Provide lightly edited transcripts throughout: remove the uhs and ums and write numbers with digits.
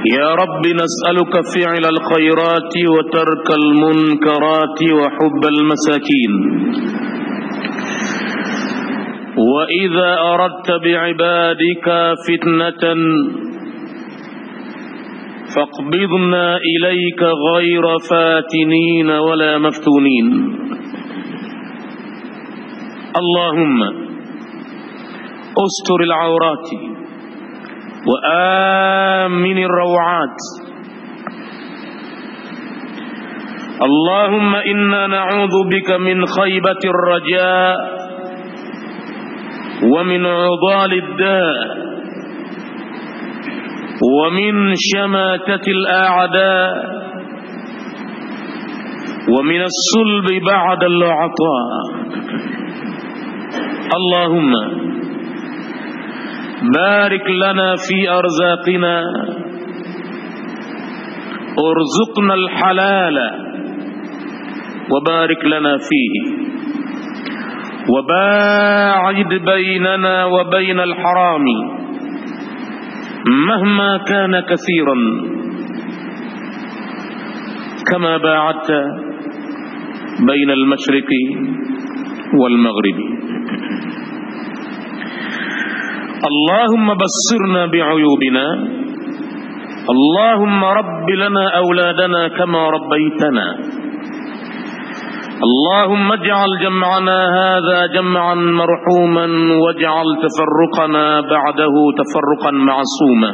يا رب نسألك فعل الخيرات وترك المنكرات وحب المساكين. وإذا أردت بعبادك فتنة فاقبضنا إليك غير فاتنين ولا مفتونين. اللهم استر العورات وآمن الروعات. اللهم إنا نعوذ بك من خيبة الرجاء ومن عضال الداء ومن شماتة الأعداء ومن الصلب بعد العطاء. اللهم بارك لنا في أرزاقنا، ارزقنا الحلال وبارك لنا فيه، وباعد بيننا وبين الحرام مهما كان كثيرا كما باعدت بين المشرق والمغرب. اللهم بصرنا بعيوبنا. اللهم رب لنا أولادنا كما ربيتنا. اللهم اجعل جمعنا هذا جمعا مرحوما واجعل تفرقنا بعده تفرقا معصوما،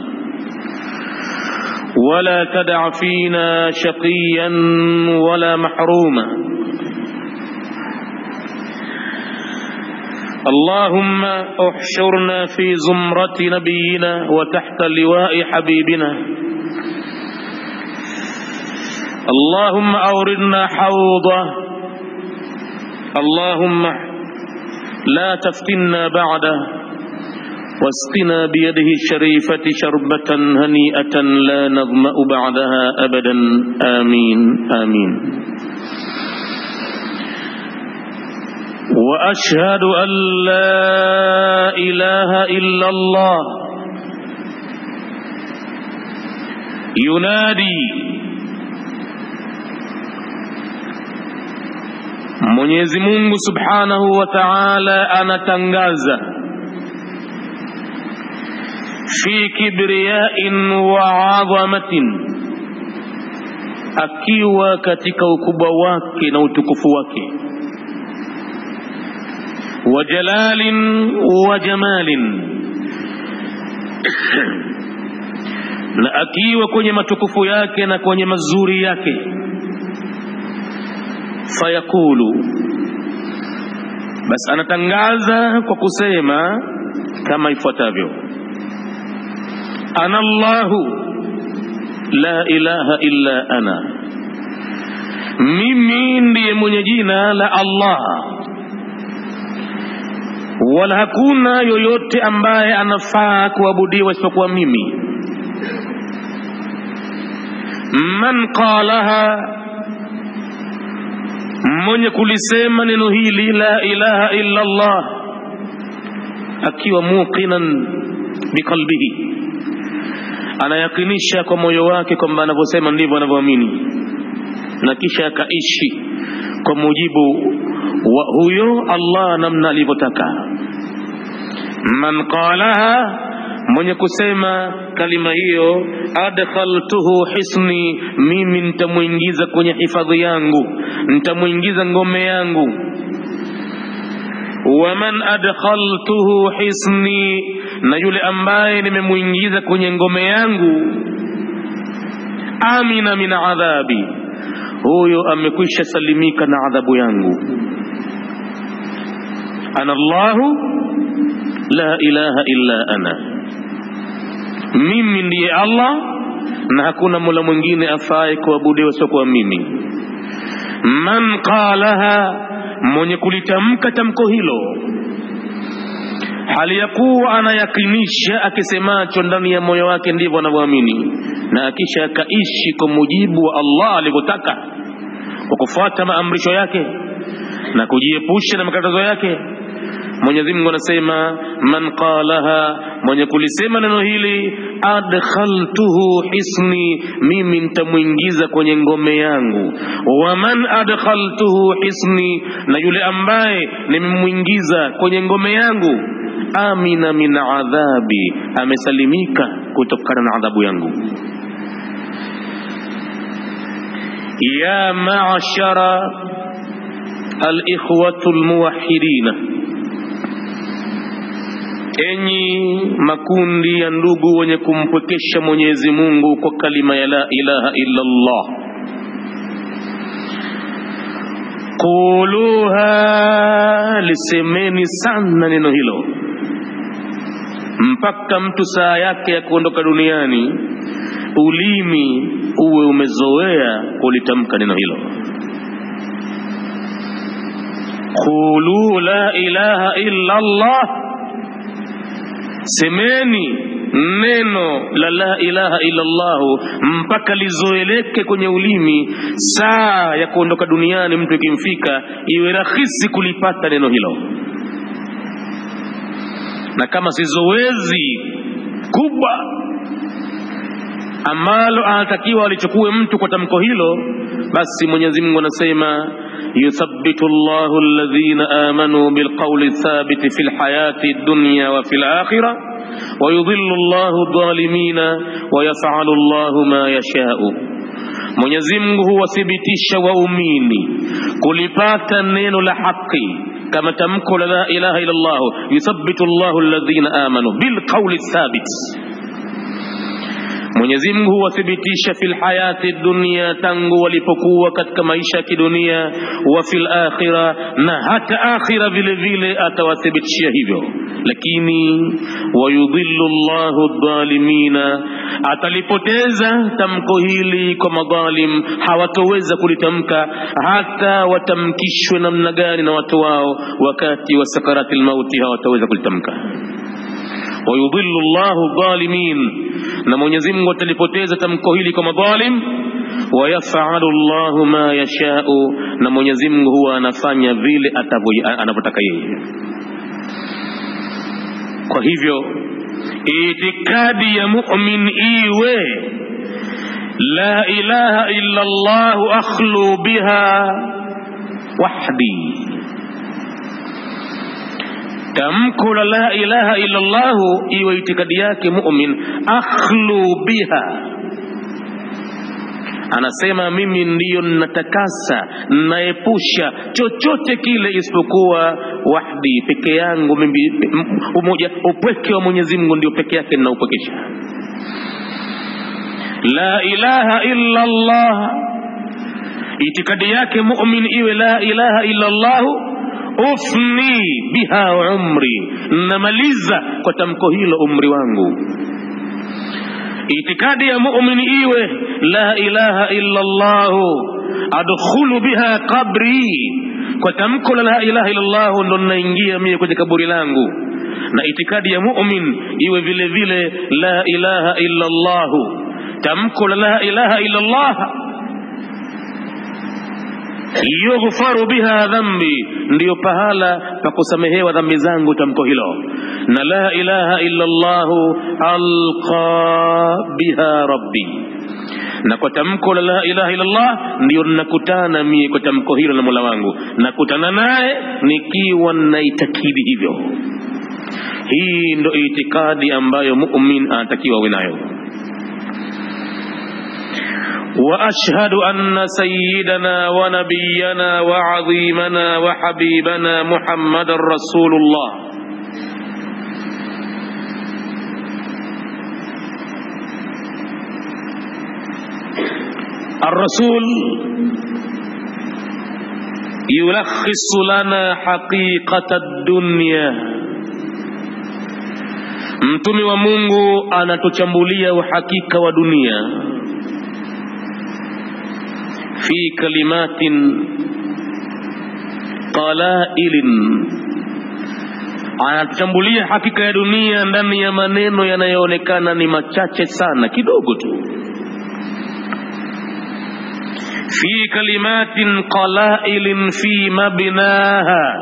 ولا تدع فينا شقيا ولا محروما. اللهم احشرنا في زمرة نبينا وتحت لواء حبيبنا. اللهم أوردنا حوضه. اللهم لا تفتنا بعده، واسقنا بيده الشريفة شربة هنيئة لا نظمأ بعدها أبدا. آمين آمين. وأشهد أن لا إله إلا الله ينادي. Mwenyezi Mungu Subhanahu wa Ta'ala anatangaza fi kibriya'in wa 'azamatin, akiwa katika ukubwa wake na utukufu wake, wa jalalin wa jamalin, na akiwa kwenye matukufu yake na kwenye mazuri yake. Fayakulu, bas anatangaza kwa kusema kama ifuatavyo: ana Allahu la ilaha illa ana, mimi ndiye mwenye jina la Allah, wala hakuna yoyote ambaye anafaa kuabudiwa isipokuwa mimi. Man qalaha, mwenye kulisema neno hili la ilaha illa Allah akiwa muqinan biqalbihi, anayakinisha kwa moyo wake kwamba anavyosema ndivyo anavyoamini, na kisha akaishi kwa mujibu wa huyo Allah namna alivyotaka. Man qalaha, mwenye kusema kalima hiyo, adkhaltuhu hisni, mimi nitamuingiza kwenye hifadhi yangu, nitamuingiza ngome yangu. Wa man adkhaltuhu hisni, na yule ambaye nimemuingiza kwenye ngome yangu, amina min adhabi, huyo amekwisha salimika na adhabu yangu. Ana Allahu la ilaha illa ana, mimi ndiye Allah na hakuna mola mwingine afai kuabudiwa isipokuwa mimi. Man qalaha, mwenye kulitamka tamko hilo hali ya kuwa anayakinisha akisemacho ndani ya moyo wake ndivyo anavyoamini, na akisha akaishi kwa mujibu wa Allah alivyotaka kwa kufuata maamrisho yake na kujiepusha na makatazo yake, Mwenyezi Mungu anasema man qalaha, mwenye kulisema neno hili, adkhaltuhu hisni, mimi nitamuingiza kwenye ngome yangu. Wa man adkhaltuhu hisni, na yule ambaye nimemuingiza kwenye ngome yangu, amina min adhabi, amesalimika kutokana na adhabu yangu. Ya ma'ashara al-ikhwatu al-muwahhidina, enyi makundi ya ndugu wenye kumpwekesha Mwenyezi Mungu kwa kalima ya la ilaha illa Allah, quluha, lisemeni sana neno hilo mpaka mtu saa yake ya kuondoka duniani ulimi uwe umezoea kulitamka neno hilo. Qulu la ilaha illa Allah, semeni neno la la ilaha illa Allah mpaka lizoeleke kwenye ulimi. Saa ya kuondoka duniani mtu ikimfika, iwe rahisi kulipata neno hilo. Na kama si zoezi kubwa ambalo anatakiwa alichukue mtu kwa tamko hilo, basi Mwenyezi Mungu anasema yuthabbitu Allahu alladhina amanu bilqawli thabiti fil hayati dunya wa fil akhirah wa yudhillu Allahu adh-dhalimina wa yaf'alu Allahu ma yasha'u. Mwenyezi Mungu huwathibitisha waumini kulipata neno la haki kama tamko la ilaha illa Allah. Yuthabbitu Allahu alladhina amanu bilqawli thabit, Mwenyezi Mungu huwathibitisha fil hayati dunya, tangu walipokuwa katika maisha ya kidunia, wa fil akhirah, na hata akhira vile vile atawathibitishia hivyo. Lakini wayudhillu Allahu adh-dhalimina, atalipoteza tamko hili kwa madhalim, hawatoweza kulitamka hata watamkishwe namna gani na watu wao wakati wa sakaratil mauti, hawatoweza kulitamka. Wayudhillu Allahu adh-dhalimin, na Mwenyezi Mungu atalipoteza tamko hili kwa madhalim. Wa yaf'alu Allahu ma yasha'u, na Mwenyezi Mungu huwa anafanya vile anavyotaka yeye. Kwa hivyo itikadi ya mu'min iwe la ilaha illa Allah akhlu biha wahdi. Tamko la ilaha illa Allah iwe itikadi yake mu'min, akhlu biha, anasema mimi ndiyo natakasa, naepusha chochote kile isipokuwa wahdi, peke yangu mimi, umoja, upweke wa Mwenyezi Mungu ndio peke yake ninaupwekesha. La ilaha illa Allah, itikadi yake mu'min iwe la ilaha illa Allah, ufni biha umri, namaliza kwa tamko hilo umri wangu. Itikadi ya mu'min iwe la ilaha illa Allah, adkhulu biha qabri, kwa tamko la ilaha illa Allah ndo naingia mimi kwenye kaburi langu. Na itikadi ya mu'min iwe vile vile la ilaha illa Allah, tamko la ilaha illa Allah yughfaru biha dhambi, ndiyo pahala pa kusamehewa dhambi zangu tamko hilo. Na la ilaha illa Allah alqa biha rabbi, na kwa tamko la ilaha illa Allah ndiyo nakutana mimi kwa tamko hilo na Mola wangu, nakutana naye nikiwa naitakidi hivyo. Hii ndo itikadi ambayo mu'min anatakiwa awe nayo. وأشهد أن سيدنا ونبينا وعظيمنا وحبيبنا محمد رسول الله الرسول يلخص لنا حقيقة الدنيا. Mtume wa Mungu anatuchambulia uhakika wa dunia fi kalimatin qalailin, anatuchambulia hakika ya dunia ndani ya maneno yanayoonekana ni machache sana, kidogo tu. Fi kalimatin qalailin fi mabnaha,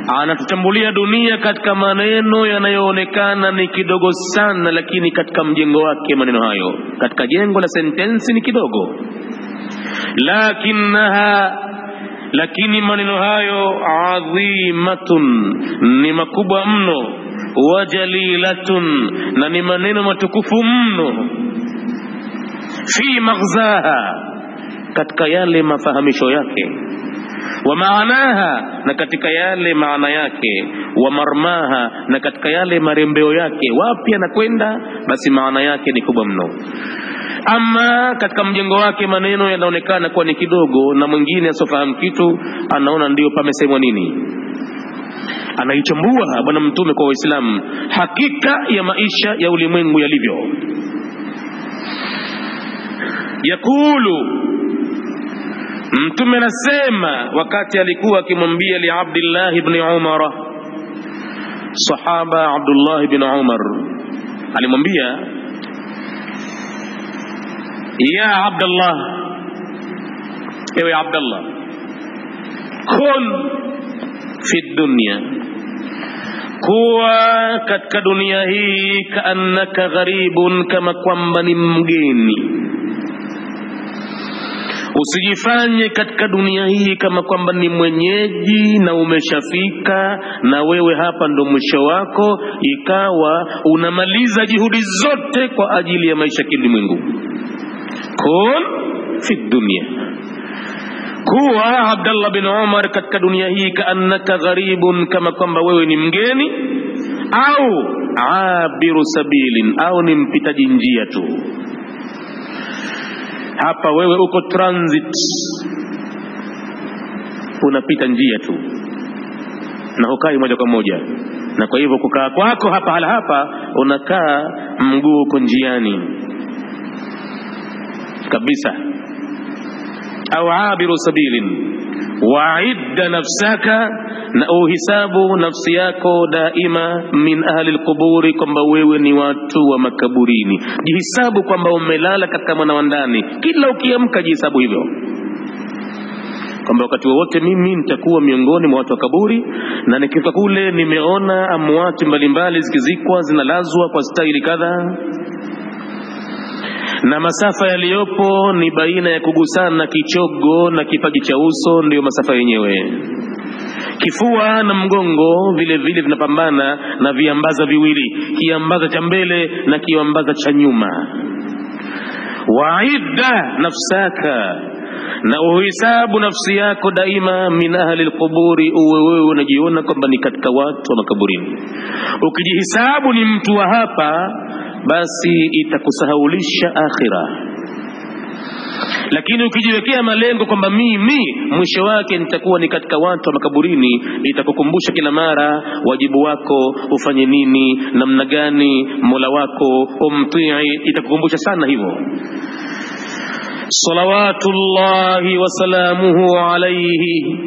anatutambulia dunia katika maneno yanayoonekana ni kidogo sana, lakini katika mjengo wake maneno hayo, katika jengo la sentensi ni kidogo. Lakini maneno hayo adhimatun, ni makubwa mno, wajalilatun, na ni maneno matukufu mno, fi maghzaha, katika yale mafahamisho yake, wa maanaha, na katika yale maana yake, wa marmaha, na katika yale marembeo yake, wapi anakwenda basi maana yake ni kubwa mno. Ama katika mjengo wake maneno yanaonekana kuwa ni kidogo, na mwingine asofahamu kitu anaona ndio pamesemwa nini. Anaichambua bwana mtume kwa Waislamu hakika ya maisha ya ulimwengu yalivyo. Yakulu, mtume anasema wakati alikuwa akimwambia li Abdullah ibn Umar, sahaba Abdullah ibn Umar alimwambia, ya Abdullah, ewe Abdullah, kun fi dunya, kuwa katika dunia hii, kaannaka gharibun, kama kwamba ni mgeni. Usijifanye katika dunia hii kama kwamba ni mwenyeji na umeshafika na wewe hapa ndo mwisho wako, ikawa unamaliza juhudi zote kwa ajili ya maisha kilimwengu. Kun fi dunya, kuwa Abdullah bin Umar katika dunia hii, kaannaka gharibun, kama kwamba wewe ni mgeni, au abiru sabilin, au ni mpitaji njia tu. Hapa wewe uko transit, unapita njia tu na hukai moja kwa moja, na kwa hivyo kukaa kwako hapa unakaa mguu uko njiani kabisa. Au abiru sabilin, wa'idda nafsaka, na uhisabu nafsi yako daima min ahli alquburi, kwamba wewe ni watu wa makaburini. Jihisabu kwamba umelala katika mwana wa ndani, kila ukiamka jihisabu hivyo kwamba wakati wote mimi nitakuwa miongoni mwa watu wa kaburi, na nikifika kule nimeona amwati mbalimbali zikizikwa, zinalazwa kwa staili kadha, na masafa yaliyopo ni baina ya kugusana kichogo na kipaji cha uso, ndio masafa yenyewe. Kifua na mgongo vile vile vinapambana na viambaza viwili, kiambaza cha mbele na kiambaza cha nyuma. Wa'idda nafsaka, na uhisabu nafsi yako daima min ahli alquburi, wewe unajiona kwamba ni katika watu wa makaburini. Ukijihisabu ni mtu wa hapa, basi itakusahaulisha akhira. Lakini ukijiwekea malengo kwamba mimi mwisho wake nitakuwa ni katika watu wa makaburini, itakukumbusha kila mara wajibu wako, ufanye nini, namna gani Mola wako umtii, itakukumbusha sana hivyo. Salawatullahi wa salamuhu alayhi.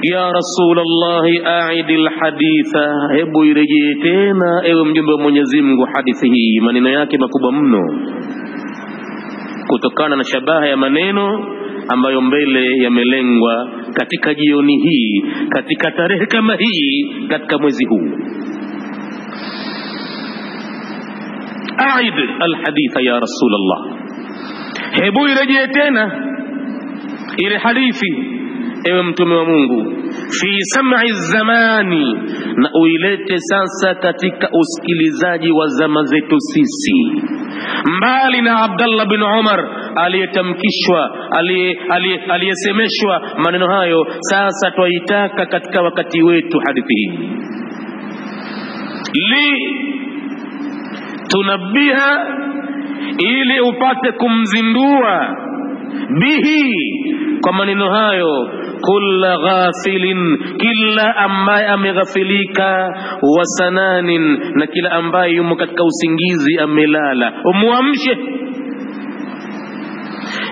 Ya Rasulullahi, a'idil haditha, hebu irejee tena ewe mjumbe wa Mwenyezi Mungu hadithi hii. Maneno yake makubwa mno, kutokana na shabaha ya maneno ambayo mbele yamelengwa katika jioni hii, katika tarehe kama hii, katika mwezi huu. A'id alhaditha ya Rasulullah, hebu irejee tena ile hadithi ewe mtume wa Mungu, fi sam'i zamani, na uilete sasa katika usikilizaji wa zama zetu sisi. Mbali na Abdullah bin Umar aliyetamkishwa, aliyesemeshwa maneno hayo, sasa twaitaka katika wakati wetu hadithi hii. Li tunabiha, ili upate kumzindua, bihi, kwa maneno hayo, kulla ghafilin, kila ambaye ameghafilika, wasananin, na kila ambaye yumo katika usingizi amelala, umuamshe.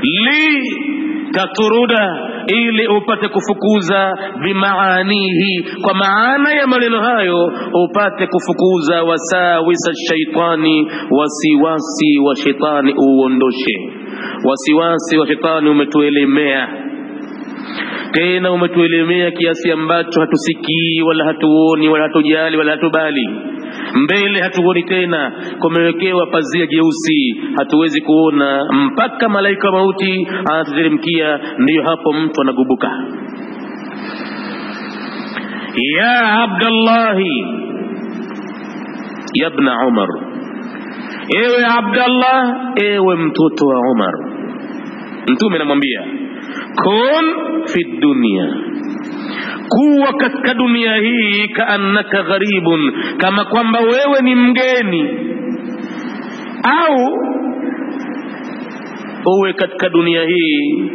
Li taturuda, ili upate kufukuza, bimaanihi, kwa maana ya maneno hayo upate kufukuza, wasawisa shaitani, wasiwasi wa shetani uondoshe. Wasiwasi wa shetani umetuelemea, tena umetuelemea kiasi ambacho hatusikii wala hatuoni wala hatujali wala hatubali. Mbele hatuoni tena, kumewekewa pazia jeusi, hatuwezi kuona mpaka malaika mauti anatuteremkia, ndiyo hapo mtu anagubuka. Ya Abdallahi, ya ibn Umar, ewe Abdallah, ewe mtoto wa Umar. Mtume anamwambia kun fi dunya, kuwa katika dunia hii, kaannaka gharibun, kama kwamba wewe ni mgeni, au uwe katika dunia hii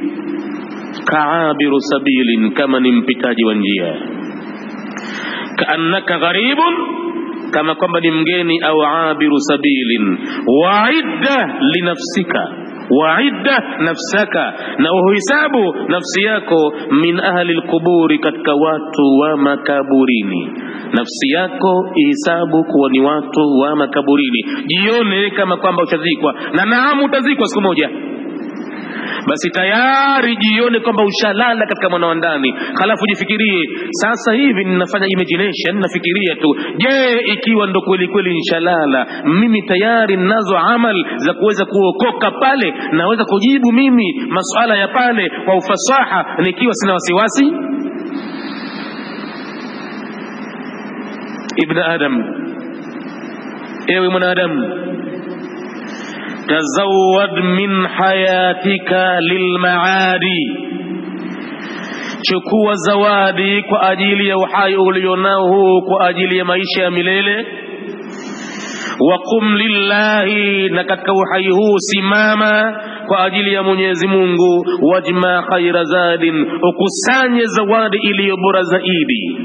kaabiru sabilin, kama ni mpitaji wa njia. Kaannaka gharibun, kama kwamba ni mgeni, au abiru sabilin. Wa'idda linafsika, wa'idda nafsaka, na uhisabu nafsi yako, min ahli alquburi, katika watu wa makaburini. Nafsi yako ihisabu kuwa ni watu wa makaburini. Jione kama kwamba utazikwa, na naamu utazikwa siku moja. Basi tayari jione kwamba ushalala katika mwana wa ndani. Halafu jifikirie, sasa hivi ninafanya imagination, nafikiria tu, je, ikiwa ndo kweli kweli inshalala, mimi tayari ninazo amal za kuweza kuokoka pale, naweza kujibu mimi masuala ya pale kwa ufasaha nikiwa sina wasiwasi. Ibn Adam, ewe mwanadamu, tazawwad min hayatika lilmaadi, chukua zawadi kwa ajili ya uhai ulionao huu, kwa ajili ya maisha ya milele. Wa qum lillahi, na katika uhai huu simama kwa ajili ya Mwenyezi Mungu. Wajma khaira zadin, ukusanye zawadi iliyo bora zaidi.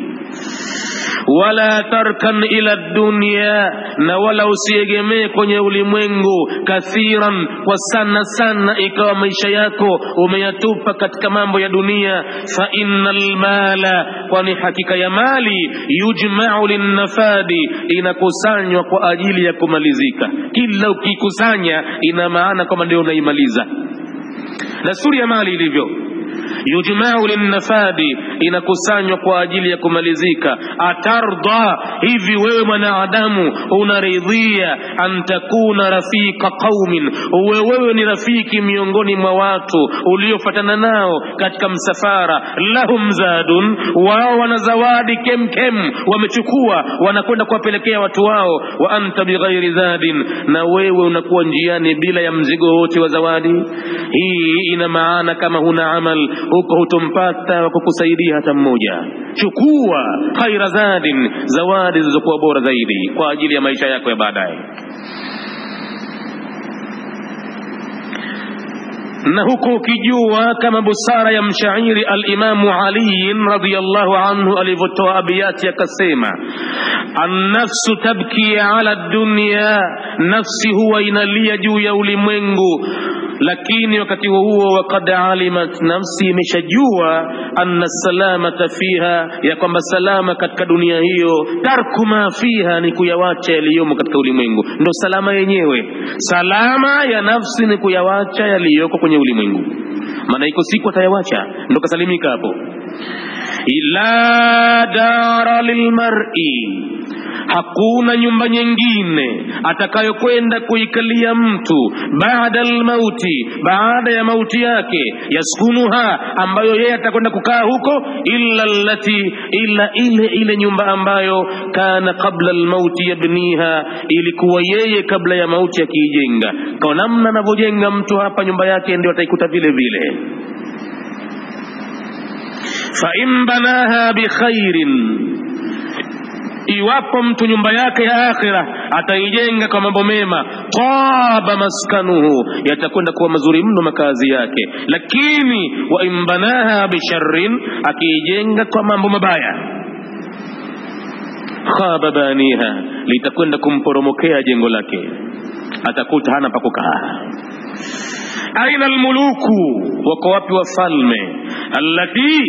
Wala tarkan ila dunya, na wala usiegemee kwenye ulimwengu. Kathiran, kwa sana sana, ikawa maisha yako umeyatupa katika mambo ya dunia. Fa innal mala, kwani hakika ya mali, yujma'u linnafadi, inakusanywa kwa ajili ya kumalizika. Kila ukikusanya ina maana kama ndio unaimaliza. Na suri ya mali ilivyo, yujma'u linnafadi, inakusanywa kwa ajili ya kumalizika. Atarda, hivi wewe mwanadamu unaridhia, antakuna rafika qaumin, wewe ni rafiki miongoni mwa watu uliofuatana nao katika msafara. Lahum zadun, wao wana zawadi kemkem, wamechukua wanakwenda kuwapelekea watu wao. Wa anta bighairi zadin, na wewe unakuwa njiani bila ya mzigo wote wa zawadi. Hii ina maana kama huna amal huko hutompata wa kukusaidia hata mmoja. Chukua khaira zadin, zawadi zilizokuwa bora zaidi kwa ajili ya maisha yako ya baadaye. Na huko ukijua kama busara ya mshairi al-Imamu Ali radhiyallahu anhu alivyotoa abiyati, akasema an-nafsu tabki ala dunya, nafsi huwa inalia juu ya ulimwengu, lakini wakati huo waqad alimat, nafsi imeshajua anna salamata fiha, ya kwamba salama katika dunia hiyo, tarku ma fiha, ni kuyawacha yaliyomo katika ulimwengu. Ndo salama yenyewe. Salama ya nafsi ni kuyawacha yaliyoko kwenye ulimwengu, maana iko siku atayawacha, ndo kasalimika hapo. Ila dara lilmar'i, hakuna nyumba nyingine atakayokwenda kuikalia mtu baada almauti, baada ya mauti yake, yaskunuha, ambayo yeye atakwenda kukaa huko, illa allati, illa ile nyumba ambayo kana qabla almauti yabniha, ilikuwa yeye kabla ya mauti akiijenga. Kwa namna anavyojenga mtu hapa nyumba yake, ndio ataikuta vile vile. Fa in banaha bi khairin, iwapo mtu nyumba yake ya akhira ataijenga kwa mambo mema, taba maskanuhu, yatakwenda kuwa mazuri mno makazi yake. Lakini wa imbanaha bisharrin, akiijenga kwa mambo mabaya, khaba baniha, litakwenda kumporomokea jengo lake, atakuta hana pa kukaa. Aina almuluku, wako wapi wafalme? Allati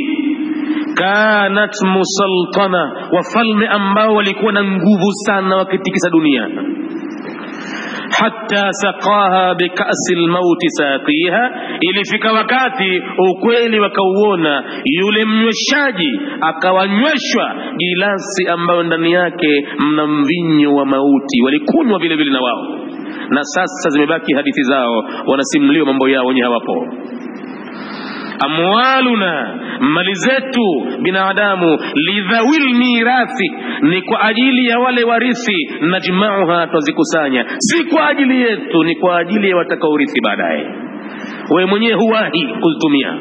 kanat musaltana, wafalme ambao walikuwa na nguvu sana wakitikisa dunia. hatta saqaha bikasil mauti saqiha, ilifika wakati ukweli wakauona, yule mnyweshaji akawanyweshwa gilasi ambayo ndani yake mna mvinyo wa mauti. Walikunywa vile vile na wao, na sasa zimebaki hadithi zao, wanasimuliwa mambo yao wenye hawapo. Amwaluna, mali zetu binadamu, lidhawil mirathi, ni kwa ajili ya wale warithi, najma'uha, tuzikusanya, si kwa ajili yetu, ni kwa ajili ya watakaorithi baadaye. Wewe mwenyewe huwahi kuzitumia.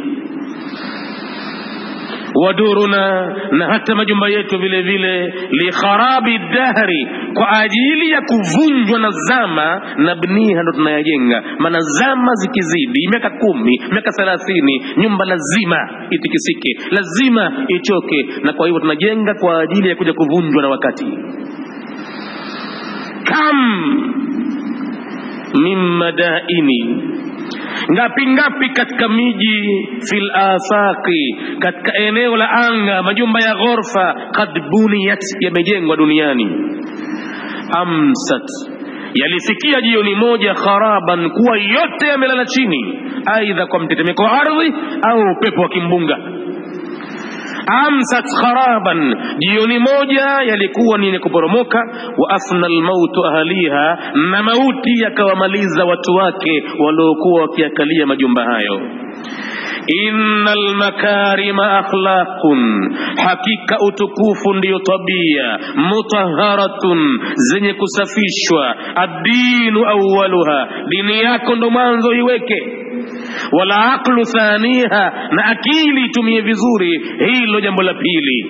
Waduruna, na hata majumba yetu vile vile, li kharabi dahri, kwa ajili ya kuvunjwa na zama, na bniha, ndo tunayajenga. Maana zama zikizidi miaka 10, miaka 30, nyumba lazima itikisike, lazima ichoke, na kwa hivyo tunajenga kwa ajili ya kuja kuvunjwa na wakati. Kam min madaini, ngapi katika miji, fil afaqi, katika eneo la anga, majumba ya ghorofa, qad buniyat, yamejengwa duniani. Amsat, yalifikia jioni moja, kharaban, kuwa yote yamelala chini, aidha kwa mtetemeko wa ardhi au upepo wa kimbunga. Amsat kharaban, jioni moja yalikuwa ni kuporomoka. Wa afna almautu ahliha, na mauti yakawamaliza watu wake waliokuwa wakiakalia majumba hayo. Innal makarima akhlaqun, hakika utukufu ndiyo tabia, mutahharatun, zenye kusafishwa. Ad-dinu awwaluha, dini yako ndo mwanzo iweke. Wala aqlu thaniha, na akili itumie vizuri, hilo jambo la pili.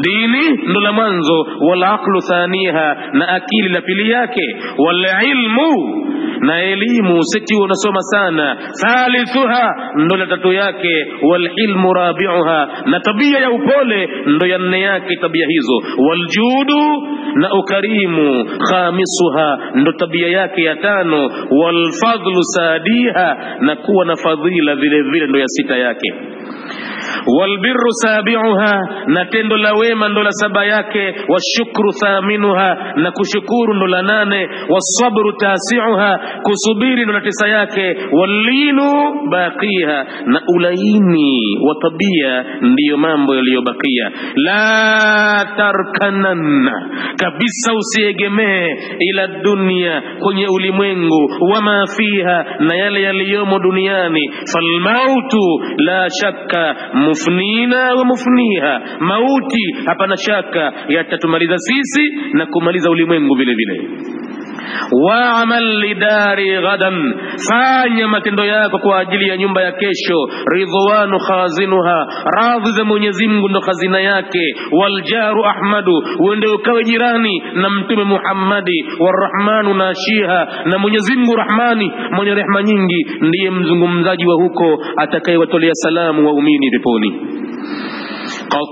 Dini ndo la mwanzo, wala aqlu thaniha, na akili la pili yake. Wala ilmu, na elimu siti unasoma sana, thalithuha, ndo la tatu yake. Wal ilmu rabi'uha, na tabia ya upole ndo ya nne yake tabia hizo. Wal judu, na ukarimu, khamisuha, ndo tabia yake ya tano. Wal fadlu sadiha, na kuwa na fadhila vile vile ndo ya sita yake. Walbirru sabi'uha, na tendo la wema ndo la saba yake. Washukru thaminuha, na kushukuru ndo la nane. Wasabru tasi'uha, kusubiri ndo la tisa yake. Walinu baqiha, na ulaini wa tabia ndiyo mambo yaliyobakia. La tarkananna, kabisa usiegemee, ila dunia, kwenye ulimwengu, wama fiha, na yale yaliyomo duniani. Falmautu la shakka mufnina wa mufniha, mauti hapana shaka yatatumaliza sisi na kumaliza ulimwengu vile vile. Wa'amal lidari ghadan, fanya matendo yako kwa ajili ya nyumba ya kesho. Ridwanu khazinuha, radhi za Mwenyezi Mungu ndo khazina yake. Waljaru ahmadu, uende ukawe jirani na Mtume Muhammadi. Warrahmanu nashiha, na Mwenyezi Mungu Rahmani, mwenye rehema nyingi, ndiye mzungumzaji wa huko atakayewatolea salamu waumini peponi.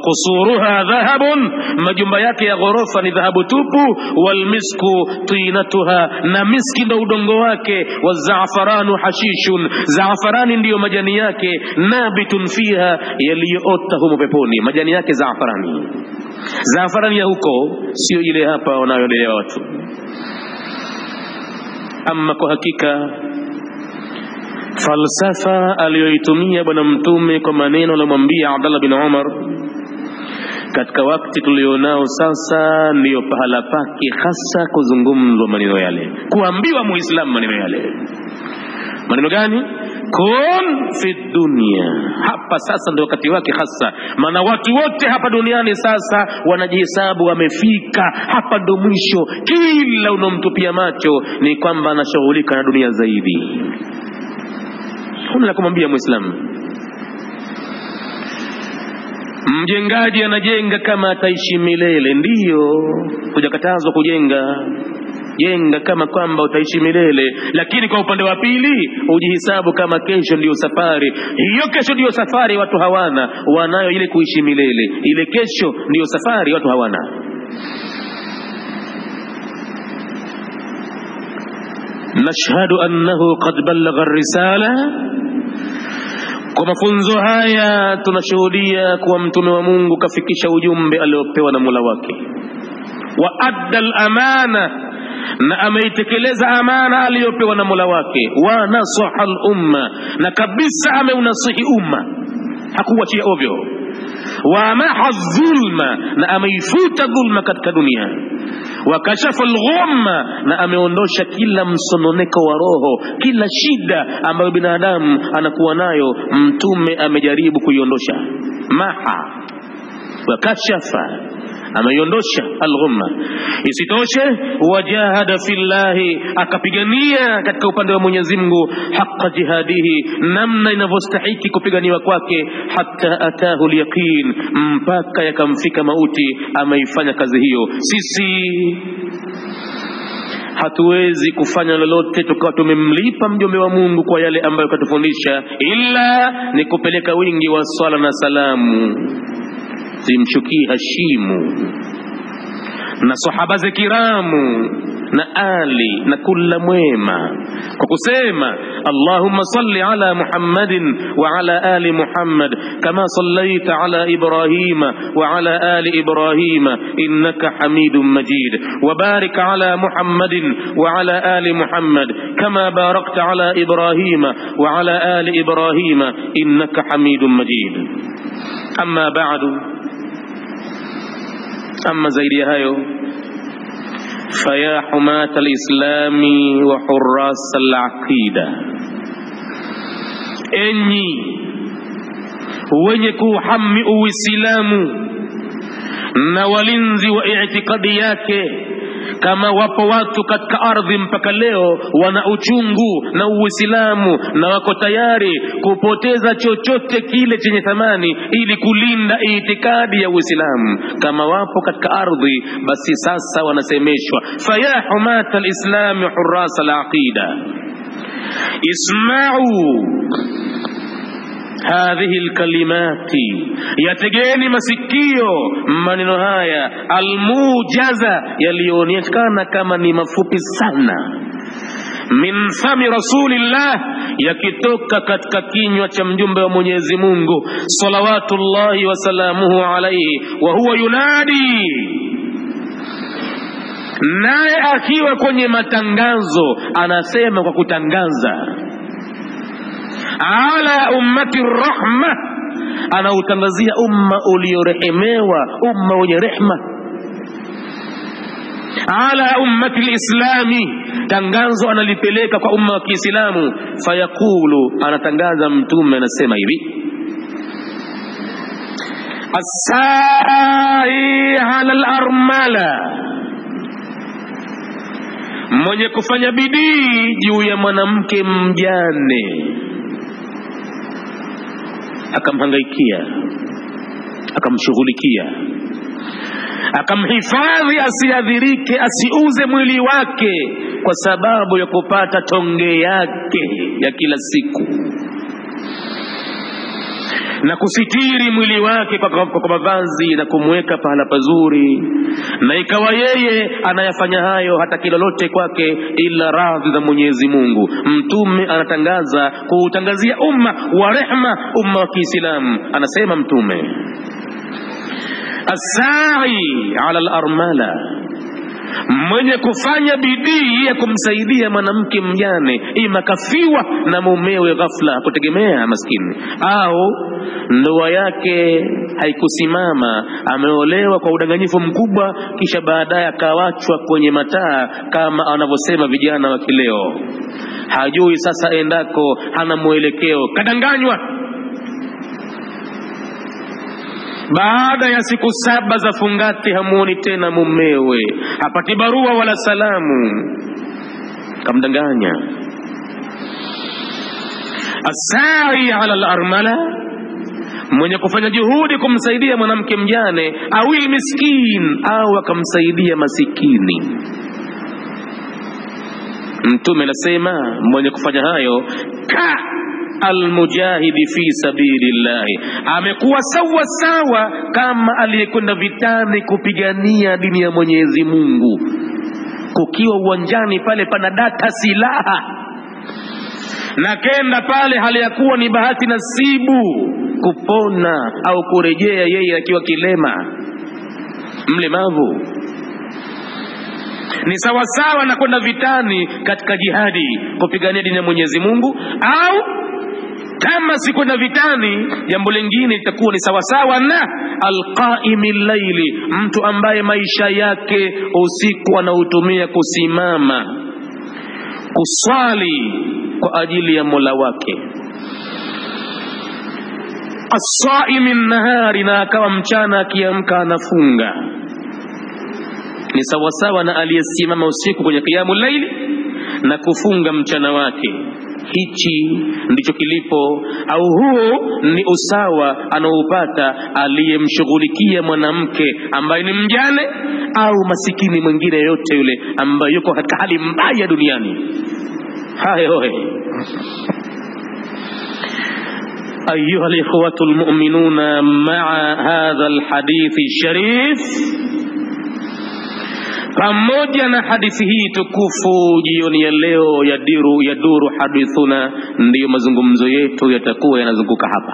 Qusuruha dhahabun, majumba yake ya ghorofa ni dhahabu tupu. Walmisku tinatuha, na miski ndo udongo wake. Wazafaranu hashishun, zafarani ndiyo majani yake. Nabitun fiha, yaliyoota humo peponi, majani yake zafarani. Zafarani ya huko sio ile hapa wanayolea watu. Amma kwa hakika falsafa aliyoitumia bwana mtume kwa maneno aliyomwambia Abdullah bin Umar katika wakati tulionao sasa, ndiyo pahala pake hasa kuzungumzwa maneno yale, kuambiwa muislamu maneno yale. Maneno gani? Kun fi dunya, hapa sasa ndio wakati wake hasa. Maana watu wote hapa duniani sasa wanajihesabu wamefika, hapa ndo mwisho. Kila unomtupia macho ni kwamba anashughulika na dunia zaidi. Kuna la kumwambia muislamu. Mjengaji anajenga kama ataishi milele, ndiyo hujakatazwa kujenga, jenga kama kwamba utaishi milele. Lakini kwa upande wa pili ujihesabu kama kesho ndiyo safari. Hiyo kesho ndiyo safari watu hawana, wanayo ile kuishi milele. Ile kesho ndiyo safari watu hawana. Nashhadu annahu qad ballagha ar-risala, kwa mafunzo haya tunashuhudia kuwa mtume wa Mungu kafikisha ujumbe aliopewa na Mola wake. Wa adda al-amana, na ameitekeleza amana aliyopewa na Mola wake. Wa nasaha al-umma, na kabisa ameunasihi umma, hakuachia ovyo. Wa maha dhulma, na ameifuta dhulma katika dunia. Wa kashafa al-ghumma, na ameondosha kila msononeko wa roho, kila shida ambayo binadamu anakuwa nayo, mtume amejaribu kuiondosha. Maha wa kashafa, ameiondosha al-ghumma. Isitoshe, wajahada fillahi, akapigania katika upande wa Mwenyezi Mungu, haqqa jihadihi, namna inavyostahiki kupiganiwa kwake, hatta atahu al-yaqin, mpaka yakamfika mauti. Ameifanya kazi hiyo. Sisi hatuwezi kufanya lolote tukawa tumemlipa mjumbe wa Mungu kwa yale ambayo katufundisha, ila ni kupeleka wingi wa swala na salamu zimshukie Hashimu na sahaba za kiramu na ali na kula mwema, kwa kusema Allahumma salli ala Muhammadin wa ala ali Muhammad kama sallaita ala Ibrahima wa ala ali Ibrahima innaka Hamidum Majid, wa barik ala Muhammadin wa ala ali Muhammad kama barakta ala Ibrahima wa ala ali Ibrahima innaka Hamidum Majid. Amma ba'du, amma zaidi ya hayo, faya humat al-islami wa hurras al-aqida, enyi wenye kuhami Uislamu na walinzi wa i'tiqadi yake. Kama wapo watu katika ardhi mpaka leo wana uchungu na Uislamu na wako tayari kupoteza chochote kile chenye thamani ili kulinda itikadi ya Uislamu, kama wapo katika ardhi, basi sasa wanasemeshwa, faya humat al-islam hurras al-aqida, isma'u hadhihi alkalimati, yategeni masikio maneno haya, almujaza, yalionekana kama ni mafupi sana, min fami rasulillah, yakitoka katika kinywa cha mjumbe wa Mwenyezi Mungu salawatullahi wa salamuhu alayhi, wa huwa yunadi, naye akiwa kwenye matangazo anasema kwa kutangaza, ala ummati rahma, anautangazia umma uliorehemewa, umma wenye rehma. Ala ummati al-islami, tangazo analipeleka kwa umma wa Kiislamu. Fayaqulu, anatangaza mtume anasema hivi, as-sa'i ala al-armala, mwenye kufanya bidii juu ya mwanamke mjane, akamhangaikia, akamshughulikia, akamhifadhi asiadhirike, asiuze mwili wake kwa sababu ya kupata tonge yake ya kila siku, na kusitiri mwili wake kwa mavazi na kumweka pahala pazuri, na ikawa yeye anayafanya hayo hata kilolote kwake ila radhi za Mwenyezi Mungu. Mtume anatangaza kuutangazia umma wa rehma, umma wa Kiislamu. Anasema mtume, as-sa'i ala al-armala, mwenye kufanya bidii ya kumsaidia mwanamke mjane, ima kafiwa na mumewe ghafla, kutegemea maskini, au ndoa yake haikusimama, ameolewa kwa udanganyifu mkubwa, kisha baadaye akawachwa kwenye mataa, kama wanavyosema vijana wa kileo, hajui sasa endako, hana mwelekeo, kadanganywa. Baada ya siku 7 za fungati hamuoni tena mumewe, hapati barua wala salamu, kamdanganya. As-sa'i ala al-armala, mwenye kufanya juhudi kumsaidia mwanamke mjane, au miskin, au akamsaidia masikini. Mtume anasema mwenye kufanya hayo almujahidi fi sabilillahi, amekuwa sawa sawa kama aliyekwenda vitani kupigania dini ya Mwenyezi Mungu. Kukiwa uwanjani pale pana data silaha, na kenda pale hali ya kuwa ni bahati nasibu kupona au kurejea yeye akiwa kilema, mlemavu, ni sawa sawa na kwenda vitani katika jihadi kupigania dini ya Mwenyezi Mungu, au kama si kwenda vitani, jambo lingine litakuwa ni sawa sawa na alqaimil layli, mtu ambaye maisha yake usiku anautumia kusimama kuswali kwa ajili ya Mola wake. As-saimin nahari, na akawa mchana akiamka anafunga, ni sawa sawa na aliyesimama usiku kwenye qiyamul layli na kufunga mchana wake. Hichi ndicho kilipo, au huo ni usawa anaoupata aliyemshughulikia mwanamke ambaye ni mjane au masikini mwingine yote yule ambaye yuko katika hali mbaya duniani. Hayo ayuha alikhwatul mu'minuna, ma'a hadha alhadithi sharif, pamoja na hadithi hii tukufu, jioni ya leo yaduru hadithuna, ndiyo mazungumzo yetu yatakuwa yanazunguka hapa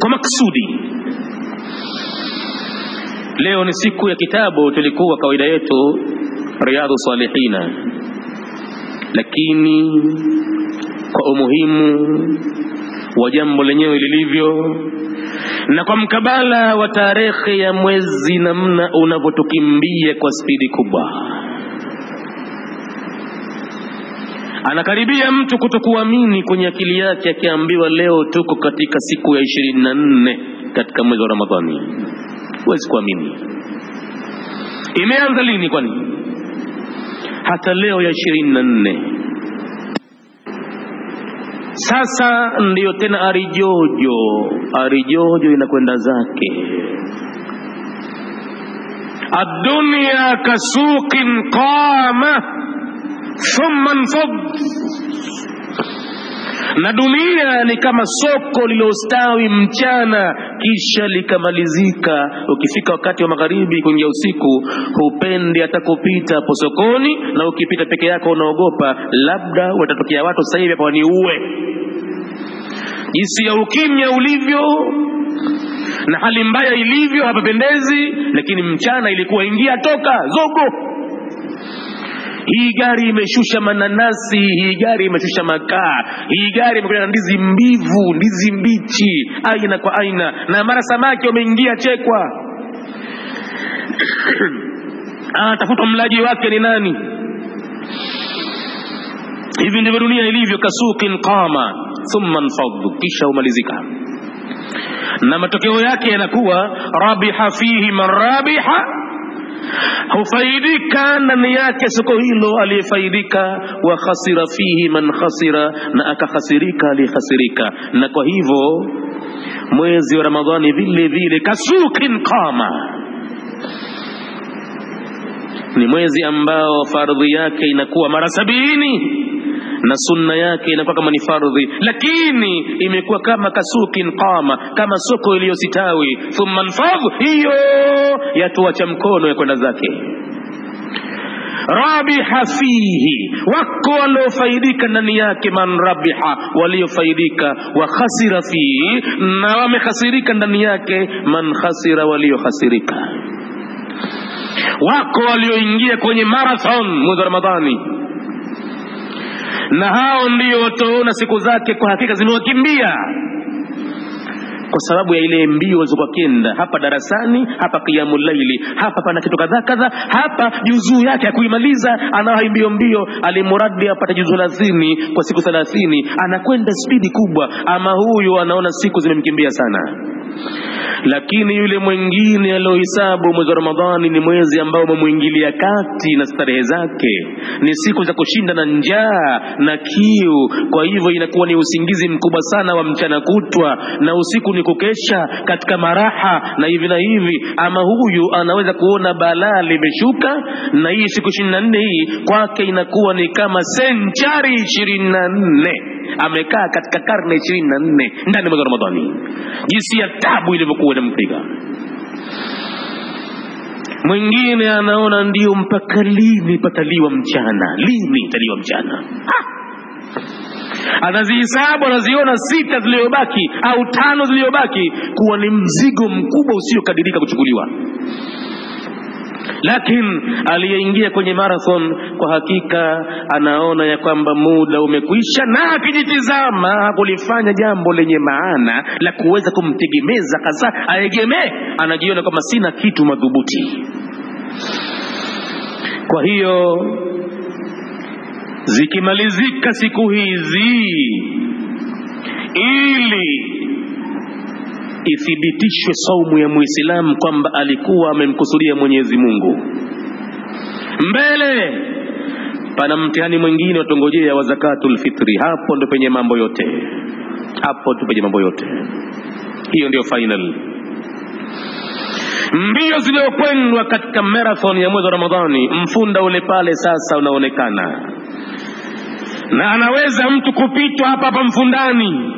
kwa maksudi. Leo ni siku ya kitabu, tulikuwa kawaida yetu Riyadhus Salihina, lakini kwa umuhimu wa jambo lenyewe lilivyo na kwa mkabala wa tarehe ya mwezi namna unavyotukimbia kwa spidi kubwa, anakaribia mtu kutokuamini kwenye akili yake akiambiwa leo tuko katika siku ya 24 katika mwezi wa Ramadhani. Huwezi kuamini. Imeanza lini kwani? Hata leo ya 24. Sasa ndiyo tena arijojo inakwenda zake. Ad-dunya kasuqin qama thumma infad, na dunia ni kama soko lilostawi mchana kisha likamalizika. Ukifika wakati wa magharibi kuingia usiku, hupendi hata kupita hapo sokoni, na ukipita peke yako unaogopa labda watatokea watu sasa hivi hapa waniue. Jinsi ya ukimya ulivyo na hali mbaya ilivyo hapapendezi, lakini mchana ilikuwa ingia toka zogo. Hii gari imeshusha mananasi, hii gari imeshusha makaa, hii gari imekuja na ndizi mbivu, ndizi mbichi, aina kwa aina, na mara samaki wameingia chekwa. Tafuta mlaji wake ni nani. Hivi ndivyo dunia ilivyo, kasuqin qama thumma infad, kisha umalizika. Na matokeo yake yanakuwa rabiha fihi man rabiha, hufaidika ndani yake soko hilo aliyefaidika, wa khasira fihi man khasira, na akakhasirika aliyekhasirika. Na kwa hivyo mwezi wa Ramadhani vile vile kasuqin qama, ni mwezi ambao fardhi yake inakuwa mara 70 na sunna yake inakuwa kama ni fardhi, lakini imekuwa kama kasuqin qama, kama soko iliyositawi. Thumma infadh, hiyo yatuacha mkono ya kwenda zake. Rabiha fihi, wako waliofaidika ndani yake, man rabiha, waliofaidika, wa khasira fihi, na wamekhasirika ndani yake, man khasira, waliokhasirika. Wako walioingia kwenye marathon mwezi wa Ramadhani, na hao ndio wataona siku zake kwa hakika zimewakimbia, kwa sababu ya ile mbio walizokuwa kenda hapa darasani, hapa qiyamul layli, hapa pana kitu kadha, hapa juzuu yake ya kuimaliza anayo mbio, alimuradi apata juzuu 30 kwa siku 30, anakwenda spidi kubwa. Ama huyu anaona siku zimemkimbia sana. Lakini yule mwingine aliohesabu mwezi wa Ramadhani ni mwezi ambao umemuingilia kati na starehe zake, ni siku za kushinda na njaa na kiu. Kwa hivyo inakuwa ni usingizi mkubwa sana wa mchana kutwa, na usiku ni kukesha katika maraha na hivi na hivi. Ama huyu anaweza kuona balaa limeshuka, na hii siku 24 hii kwake inakuwa ni kama senchari 24. Amekaa katika karne 24 ndani ya Ramadhani. Jinsi ya tabu ilivyokuwa inampiga. Mwingine anaona ndio mpaka lini pataliwa mchana, lini taliwa mchana. Anazihesabu, anaziona 6 zilizobaki au 5 zilizobaki kuwa ni mzigo mkubwa usiokadirika kuchukuliwa. Lakini aliyeingia kwenye marathon kwa hakika anaona ya kwamba muda umekwisha, na akijitizama kulifanya jambo lenye maana la kuweza kumtegemeza hasa aegemee, anajiona kama sina kitu madhubuti. Kwa hiyo zikimalizika siku hizi, ili ithibitishwe saumu ya Muislamu kwamba alikuwa amemkusudia Mwenyezi Mungu, mbele pana mtihani mwingine watongojea wa zakatul fitri. Hapo ndo penye mambo yote, hapo ndo penye mambo yote. Hiyo ndio final. Mbio zilizokwendwa katika marathon ya mwezi wa Ramadhani, mfunda ule pale sasa unaonekana, na anaweza mtu kupitwa hapa mfundani,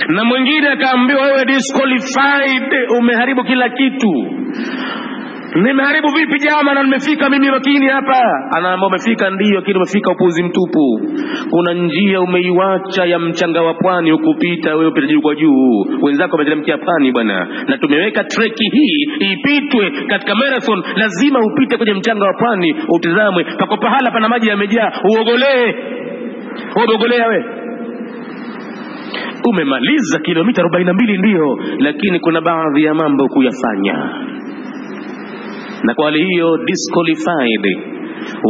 na mwingine akaambiwa wewe disqualified, umeharibu kila kitu. Nimeharibu vipi jamaa, na nimefika mimi makini hapa? Anaambia umefika ndio, lakini umefika upuzi mtupu. Kuna njia umeiwacha ya mchanga wa pwani ukupita, wewe upita juu kwa juu, wenzako wameteremkia pwani bwana, na tumeweka treki hii ipitwe katika marathon, lazima upite kwenye mchanga wa pwani, utizamwe pako pahala pana maji yamejaa, uogolee. Uogolea wewe, umemaliza kilomita 42 ndio, lakini kuna baadhi ya mambo kuyafanya, na kwa hali hiyo disqualified.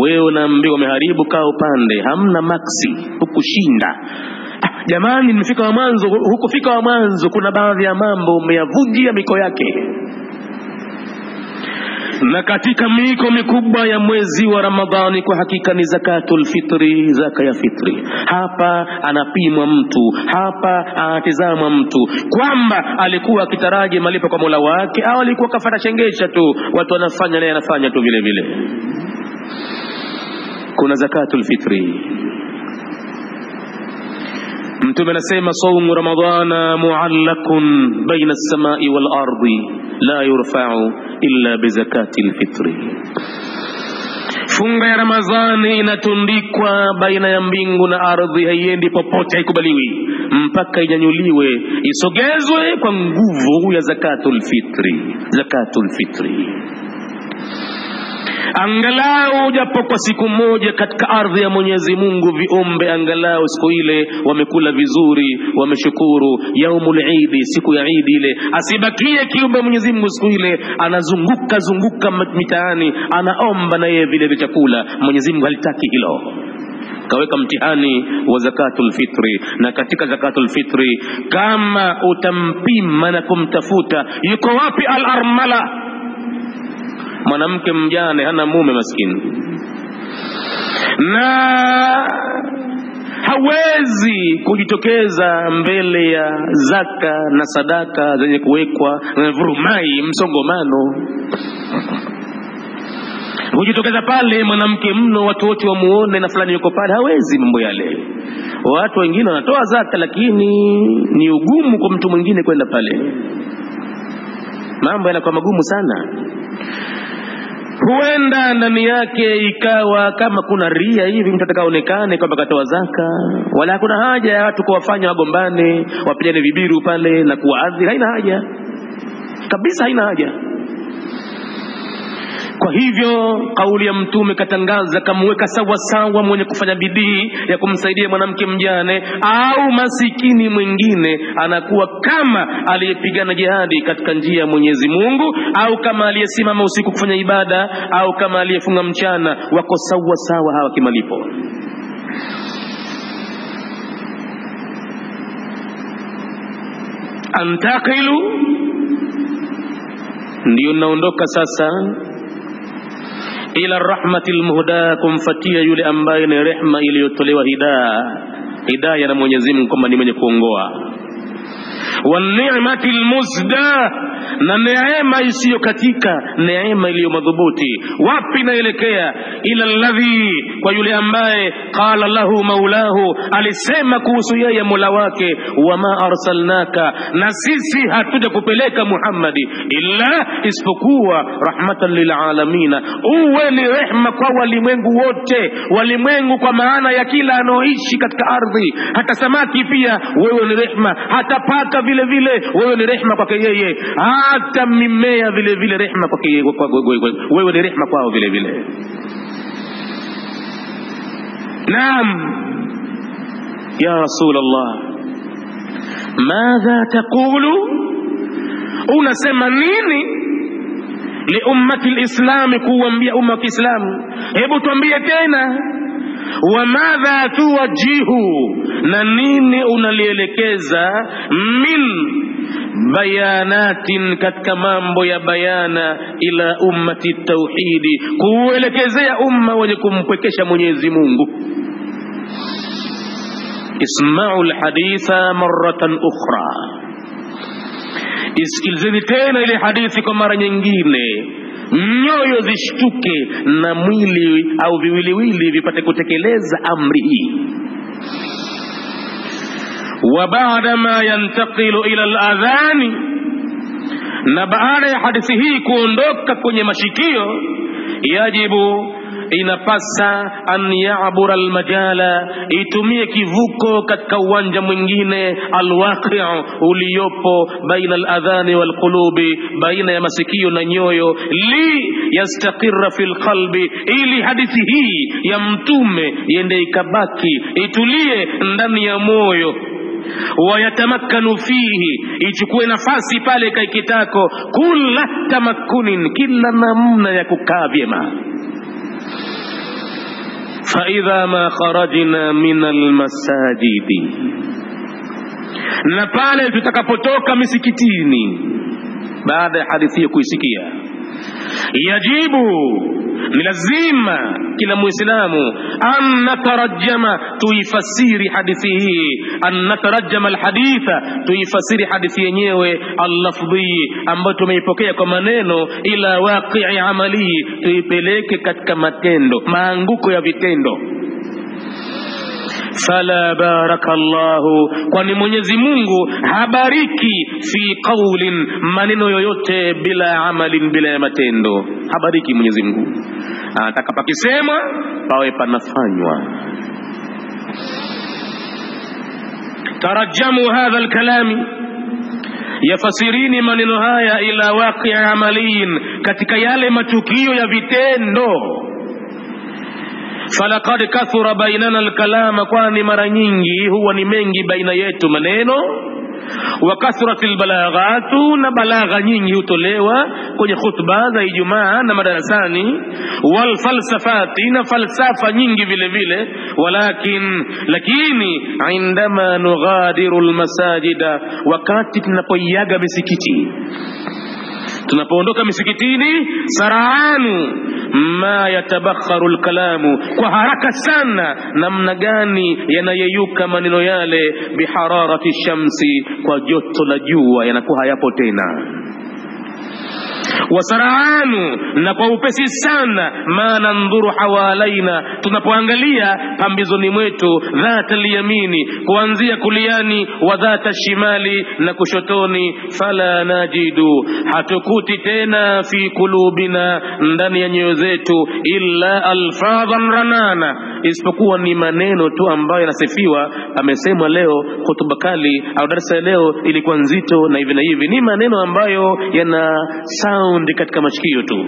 Wewe unaambiwa umeharibu, kaa upande, hamna maxi, hukushinda. Jamani, nimefika wa mwanzo, hukufika wa mwanzo, kuna baadhi ya mambo umeyavunjia miko yake. Na katika miko mikubwa ya mwezi wa Ramadhani kwa hakika ni zakatul fitri, zaka ya fitri. Hapa anapimwa mtu, hapa anatizamwa mtu kwamba alikuwa akitaraji malipo kwa Mola wake au alikuwa kafata chengesha tu, watu wanafanya naye anafanya tu vile vile. Kuna zakatul fitri. Mtume anasema saumu ramadhana muallakun baina as-samai wal ardi la yurfa'u illa bi zakatil fitri. Funga ya Ramadhani inatundikwa baina ya mbingu na ardhi, haiendi popote, haikubaliwi mpaka inyanyuliwe, isogezwe kwa nguvu ya zakatul fitri. Zakatul fitri angalau japo kwa siku moja katika ardhi ya Mwenyezi Mungu, viumbe angalau siku ile wamekula vizuri, wameshukuru. Yaumul Eid, siku ya Eid ile, asibakie kiumbe Mwenyezi Mungu siku ile anazunguka mitaani anaomba na yeye vile chakula. Mwenyezi Mungu halitaki hilo, kaweka mtihani wa zakatul fitri. Na katika zakatul fitri, kama utampima na kumtafuta yuko wapi al-armala, mwanamke mjane hana mume maskini, na hawezi kujitokeza mbele ya zaka na sadaka zenye kuwekwa na vurumai msongomano, kujitokeza pale mwanamke mno watu wote wamuone na fulani yuko pale, hawezi mambo yale. Watu wengine wanatoa zaka, lakini ni ugumu kwa mtu mwingine kwenda pale, mambo yanakuwa magumu sana. Huenda ndani yake ikawa kama kuna ria hivi, mtu atakaonekane kwamba katoa zaka, wala hakuna haja ya watu kuwafanya wagombane, wapigane vibiru pale na kuadhi. Haina haja kabisa, haina haja. Kwa hivyo kauli ya Mtume katangaza, kamweka sawa sawa mwenye kufanya bidii ya kumsaidia mwanamke mjane au masikini mwingine, anakuwa kama aliyepigana jihadi katika njia ya Mwenyezi Mungu, au kama aliyesimama usiku kufanya ibada, au kama aliyefunga mchana. Wako sawa sawa hawa kimalipo. Antakilu, ndio naondoka sasa ila rahmatil muhda, kumfatia yule ambaye ni rehma iliyotolewa hidayah na Mwenyezi Mungu kwamba ni mwenye kuongoa. Wa ni'matil musda, na neema isiyo katika, neema iliyo madhubuti. Wapi naelekea? Ila alladhi, kwa yule ambaye qala lahu maulahu, alisema kuhusu yeye Mola wake, wama arsalnaka, na sisi hatuja kupeleka Muhammadi illa, isipokuwa rahmatan lil alamin, uwe ni rehma kwa walimwengu wote. Walimwengu kwa maana ya kila anoishi katika ardhi, hata samaki pia wewe ni rehma, hata paka vile vile wewe ni rehma kwake yeye. hata mimea vile vile rehema kwa wewe, ni rehema kwao vile vile. Naam ya Rasulullah, madha taqulu, unasema nini li ummati alislam, kuambia umma wa Kiislamu? Hebu tuambie tena. Wa madha tuwajihu, na nini unalielekeza? Min bayanatin, katika mambo ya bayana, ila ummati tauhidi, kuelekezea umma wenye kumpwekesha Mwenyezi Mungu. Isma'u alhaditha marratan ukhra, isikilizeni tena ile hadithi kwa mara nyingine, nyoyo zishtuke na mwili au viwiliwili vipate kutekeleza amri hii. Wa ba'da ma yantaqilu ila al-adhani, na baada ya hadithi hii kuondoka kwenye mashikio, yajibu, inapasa, an ya'bura almajala, itumie kivuko katika uwanja mwingine, alwaqi'u, uliopo baina aladhani walqulubi, baina ya masikio na nyoyo, li yastaqirra fil qalbi, ili hadithi hii ya mtume iende ikabaki, itulie ndani ya moyo. Wayatamakkanu fihi, ichukue nafasi pale kaikitako, kulla tamakkunin, kila namna ya kukaa vyema. فإذا ما خرجنا من المساجد, na pale tutakapotoka misikitini baada ya hadithi hiyo kuisikia, yajibu, ni lazima kila muislamu, an natarajama, tuifasiri hadithi hii, an natarajama alhaditha, tuifasiri hadithi yenyewe, al-lafdhi, ambayo tumeipokea kwa maneno, ila waqi'i amali, tuipeleke katika matendo, maanguko ya vitendo. Fala barakallahu, kwani Mwenyezi Mungu habariki fi qawlin, maneno yoyote, bila amalin, bila ya matendo. Habariki Mwenyezi Mungu, anataka pakisema pawe panafanywa. Tarajamu hadha alkalami, yafasirini maneno haya, ila waqi'i amalin, katika yale matukio ya vitendo. Falaqad kathura bainana alkalama, kwani mara nyingi huwa ni mengi baina yetu maneno. Wa kathratil balaghatu, na balagha nyingi hutolewa kwenye khutba za Ijumaa na madarasani. Wal falsafati, na falsafa nyingi vile vile. Lakini indama nughadiru almasajida, wakati tunapoiaga misikiti, tunapoondoka misikitini, sara'anu ma yatabakharu alkalamu, kwa haraka sana namna gani yanayeyuka maneno yale, bihararati shamsi, kwa joto la jua, yanakuwa hayapo tena. Wasara'anu, na kwa upesi sana, ma nandhuru hawalaina, tunapoangalia pambizoni mwetu, dhata liyamini, kuanzia kuliani, wa dhata shimali, na kushotoni. Fala najidu, hatukuti tena, fi kulubina, ndani ya nyoyo zetu, illa alfadhan ranana, isipokuwa ni maneno tu ambayo yanasifiwa. Amesema leo hutuba kali, au darasa leo ilikuwa nzito na hivi na hivi, ni maneno ambayo yana sound katika masikio tu.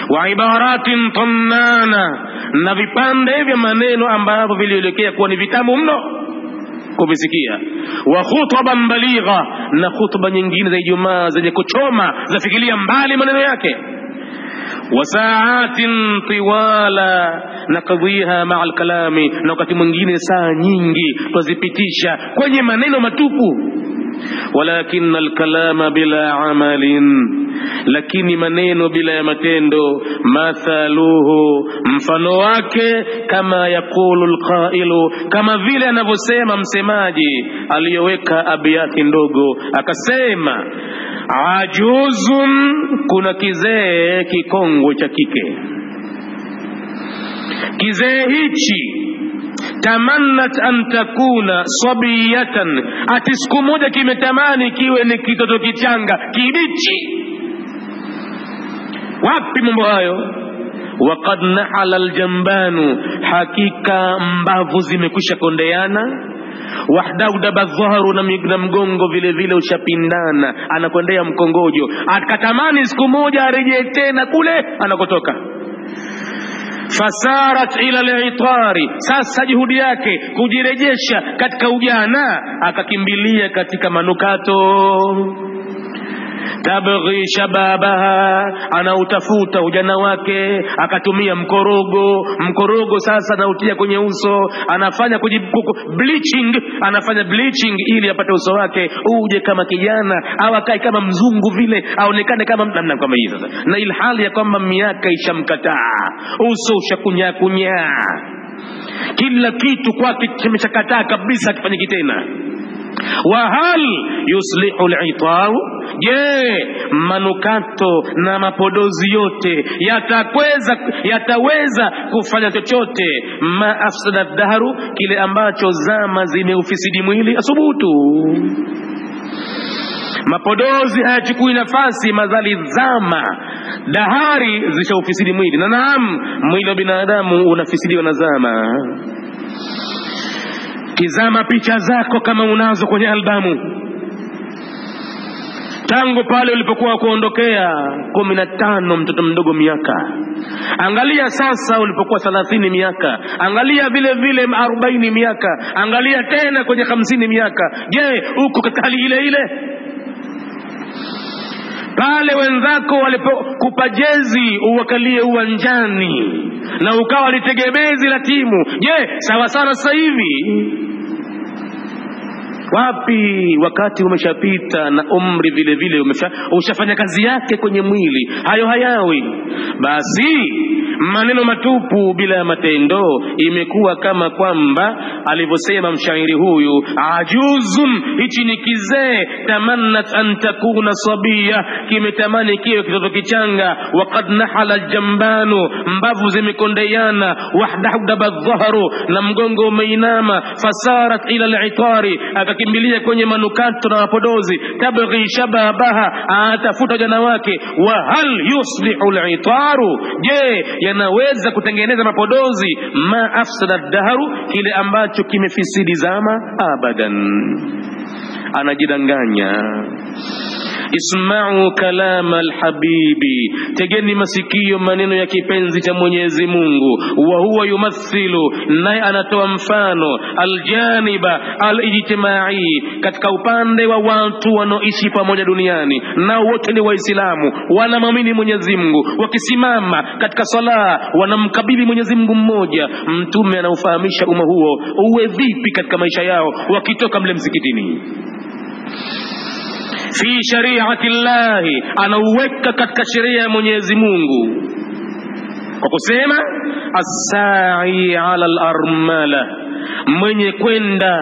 Wa ibaratin tannana, na vipande vya maneno ambavyo vilielekea kuwa ni vitamu mno kuvisikia. Wa khutban baligha, na khutba nyingine za Ijumaa zenye kuchoma, zafikiria mbali maneno yake. Wa sa'atin tiwala naqdhiha ma'a al-kalami, na wakati mwingine saa nyingi tuzipitisha kwenye maneno matupu. Walakin alkalama bila amalin, lakini maneno bila ya matendo, mathaluhu, mfano wake, kama yakulu alqailu, kama vile anavyosema msemaji aliyoweka abiyati ndogo, akasema, ajuzun, kuna kizee kikongwe cha kike. Kizee hichi, tamannat an takuna sabiyatan, ati siku moja kimetamani kiwe ni kitoto kichanga kibichi. Wapi mambo hayo? Waqad nahala aljambanu, hakika mbavu zimekwisha kondeana. Wahdaudaba dhaharu, na mgongo vile vile ushapindana, anakwendea mkongojo. Akatamani siku moja arejee tena kule anakotoka. Fasarat ila al-itari, sasa juhudi yake kujirejesha katika ujana, akakimbilia katika manukato. Tabghi shababaha, anautafuta ujana wake, akatumia mkorogo sasa anautia kwenye uso, anafanya bleaching, anafanya bleaching ili apate uso wake uje kama kijana, au akae kama mzungu vile, aonekane kama namna kama hiyo. Sasa na ilhali ya kwamba miaka ishamkataa, uso ushakunya, kila kitu kwake kimeshakataa kabisa, akifanyiki tena. Wa hal yuslihu al-itar, je, manukato na mapodozi yote yataweza kufanya chochote? Ma afsada dahru, kile ambacho zama zimeufisidi mwili. Asubutu, mapodozi hayachukui nafasi madhali zama dahari zishaufisidi mwili. Na naam, mwili wa binadamu unafisidiwa na zama. Tizama picha zako kama unazo kwenye albamu, tangu pale ulipokuwa kuondokea 15, mtoto mdogo miaka. Angalia sasa ulipokuwa 30 miaka, angalia vile vile 40 miaka, angalia tena kwenye 50 miaka. Je, uko katika hali ile ile? Pale wenzako walipokupa jezi uwakalie uwanjani na ukawa litegemezi la timu, je, sawa sana sasa hivi? Wapi? Wakati umeshapita na umri vile vile ushafanya kazi yake kwenye mwili. Hayo hayawi. Basi maneno matupu bila ya matendo, imekuwa kama kwamba alivyosema mshairi huyu, ajuzum, hichi ni kizee, tamannat an takuna sabia, kimetamani kiwe kitoto kichanga. Waqad nahala aljambanu, mbavu zimekondeana. Wahdahudaba dhaharu, na mgongo umeinama. Fasarat ila al-itari, akakimbilia kwenye manukato na mapodozi. Tabghi shababaha, atafuta jana wake. Wa hal yuslihu al-itaru, je, yanaweza kutengeneza mapodozi? Ma afsada dahru, kile ambacho kimefisidi zama? Abadan. Anajidanganya. Isma'u kalama alhabibi, tegeni masikio maneno ya kipenzi cha Mwenyezi Mungu. Wa huwa yumathilu, naye anatoa mfano aljaniba alijtimai, katika upande wa watu wanaoishi pamoja duniani, na wote ni Waislamu, wanamwamini Mwenyezi Mungu, wakisimama katika sala wanamkabili Mwenyezi Mungu mmoja. Mtume anaufahamisha umma huo uwe vipi katika maisha yao wakitoka mle msikitini. Fi shari'ati llahi, anauweka katika sheria ya Mwenyezi Mungu kwa kusema as-sa'i 'ala al-armala, mwenye kwenda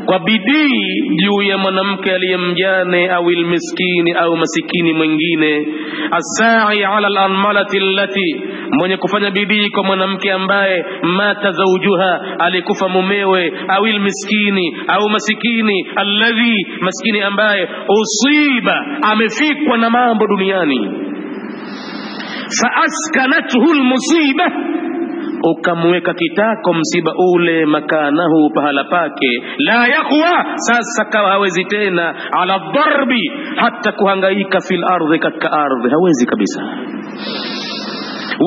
kwa bidii juu ya mwanamke aliyemjane au almiskini au masikini mwingine. As-sa'i 'ala al-armalati allati, mwenye kufanya bidii kwa mwanamke ambaye mata zawjuha, alikufa mumewe, au almiskini au masikini alladhi, maskini ambaye usiba, amefikwa na mambo duniani. Fa askanathu almusiba, ukamweka kitako msiba ule makanahu, pahala pake. La yaqwa, sasa kawa hawezi tena ala dharbi, hata kuhangaika fil ardhi, katika ardhi hawezi kabisa.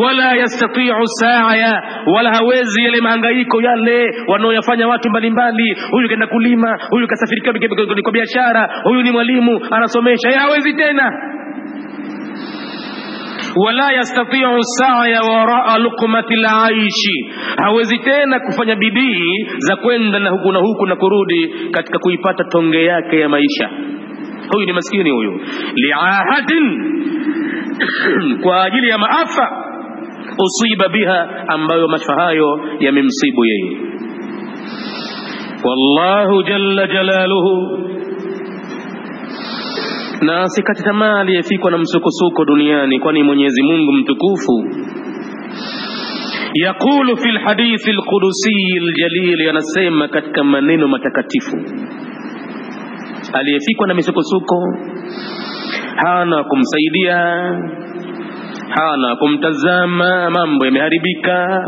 Wala yastati'u sa'ya, wala hawezi yale mahangaiko yale wanaoyafanya watu mbalimbali. Huyu kaenda kulima, huyu kasafiri kwa biashara, huyu ni mwalimu anasomesha, hawezi tena. Wala yastati'u sa'ya wara'a luqmatil 'aishi, hawezi tena kufanya bidii za kwenda na huku na kurudi katika kuipata tonge yake ya maisha. Huyu ni maskini huyu. Li'ahadin, kwa ajili ya maafa usiba biha, ambayo maafa hayo yamemsibu yeye. Wallahu jalla jalaluhu, na sikati tamaa aliyefikwa na msukosuko duniani, kwani Mwenyezi Mungu mtukufu yakulu fil hadithi alqudusi aljalil, anasema katika maneno matakatifu, aliyefikwa na misukosuko hana kumsaidia, hana kumtazama, mambo yameharibika,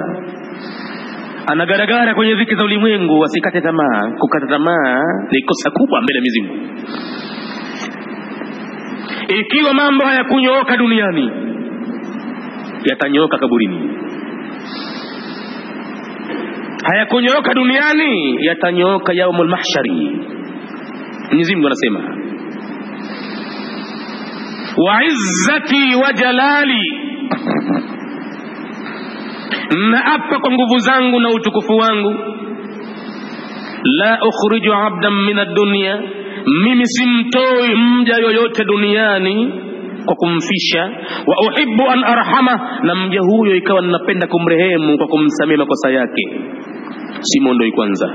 anagaragara kwenye dhiki za ulimwengu, asikate tamaa. Kukata tamaa ni kosa kubwa mbele ya Mwenyezi Mungu. Ikiwa mambo hayakunyooka duniani, yatanyooka kaburini. Hayakunyooka duniani, yatanyooka yaumul mahshari. Mwenyezi Mungu anasema, wa izzati wa jalali, na apa kwa nguvu zangu na utukufu wangu, la ukhriju abdan min ad-dunya, mimi simtoi mja yoyote duniani kwa kumfisha. Wa uhibbu an arhama, na mja huyo ikawa ninapenda kumrehemu kwa kumsamehe makosa yake, simondoi kwanza.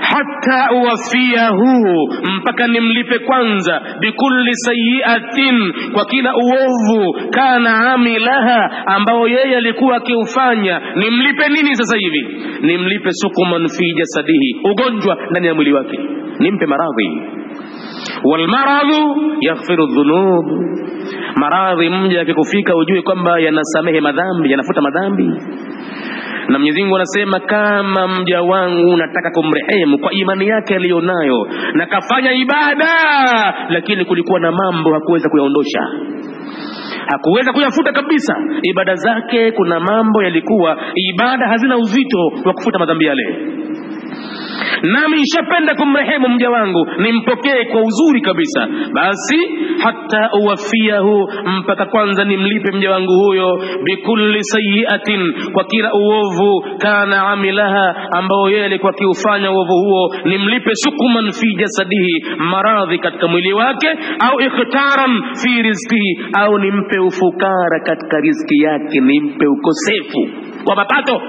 Hatta uwafiyahu, mpaka nimlipe kwanza, bikulli sayyi'atin, kwa kila uovu, kana amilaha, ambao yeye alikuwa akiufanya. Nimlipe nini sasa hivi? Nimlipe sukuman fi jasadihi, ugonjwa ndani ya mwili wake, nimpe maradhi. Wal maradhu yaghfiru dhunub, maradhi mja akikufika ujue kwamba yanasamehe madhambi, yanafuta madhambi. Na Mwenyezi Mungu anasema, kama mja wangu nataka kumrehemu kwa imani yake aliyonayo, na kafanya ibada lakini kulikuwa na mambo hakuweza kuyaondosha, hakuweza kuyafuta kabisa ibada zake, kuna mambo yalikuwa ibada hazina uzito wa kufuta madhambi yale, nami nishapenda kumrehemu mja wangu, nimpokee kwa uzuri kabisa, basi hata uwafiyahu, mpaka kwanza nimlipe mja wangu huyo, bikulli sayyi'atin, kwa kila uovu, kana amilaha, ambao yeye alikuwa akiufanya uovu huo, nimlipe sukuman fi jasadihi, maradhi katika mwili wake, au ikhtaran fi rizqihi, au nimpe ufukara katika riziki yake, nimpe ukosefu wa mapato.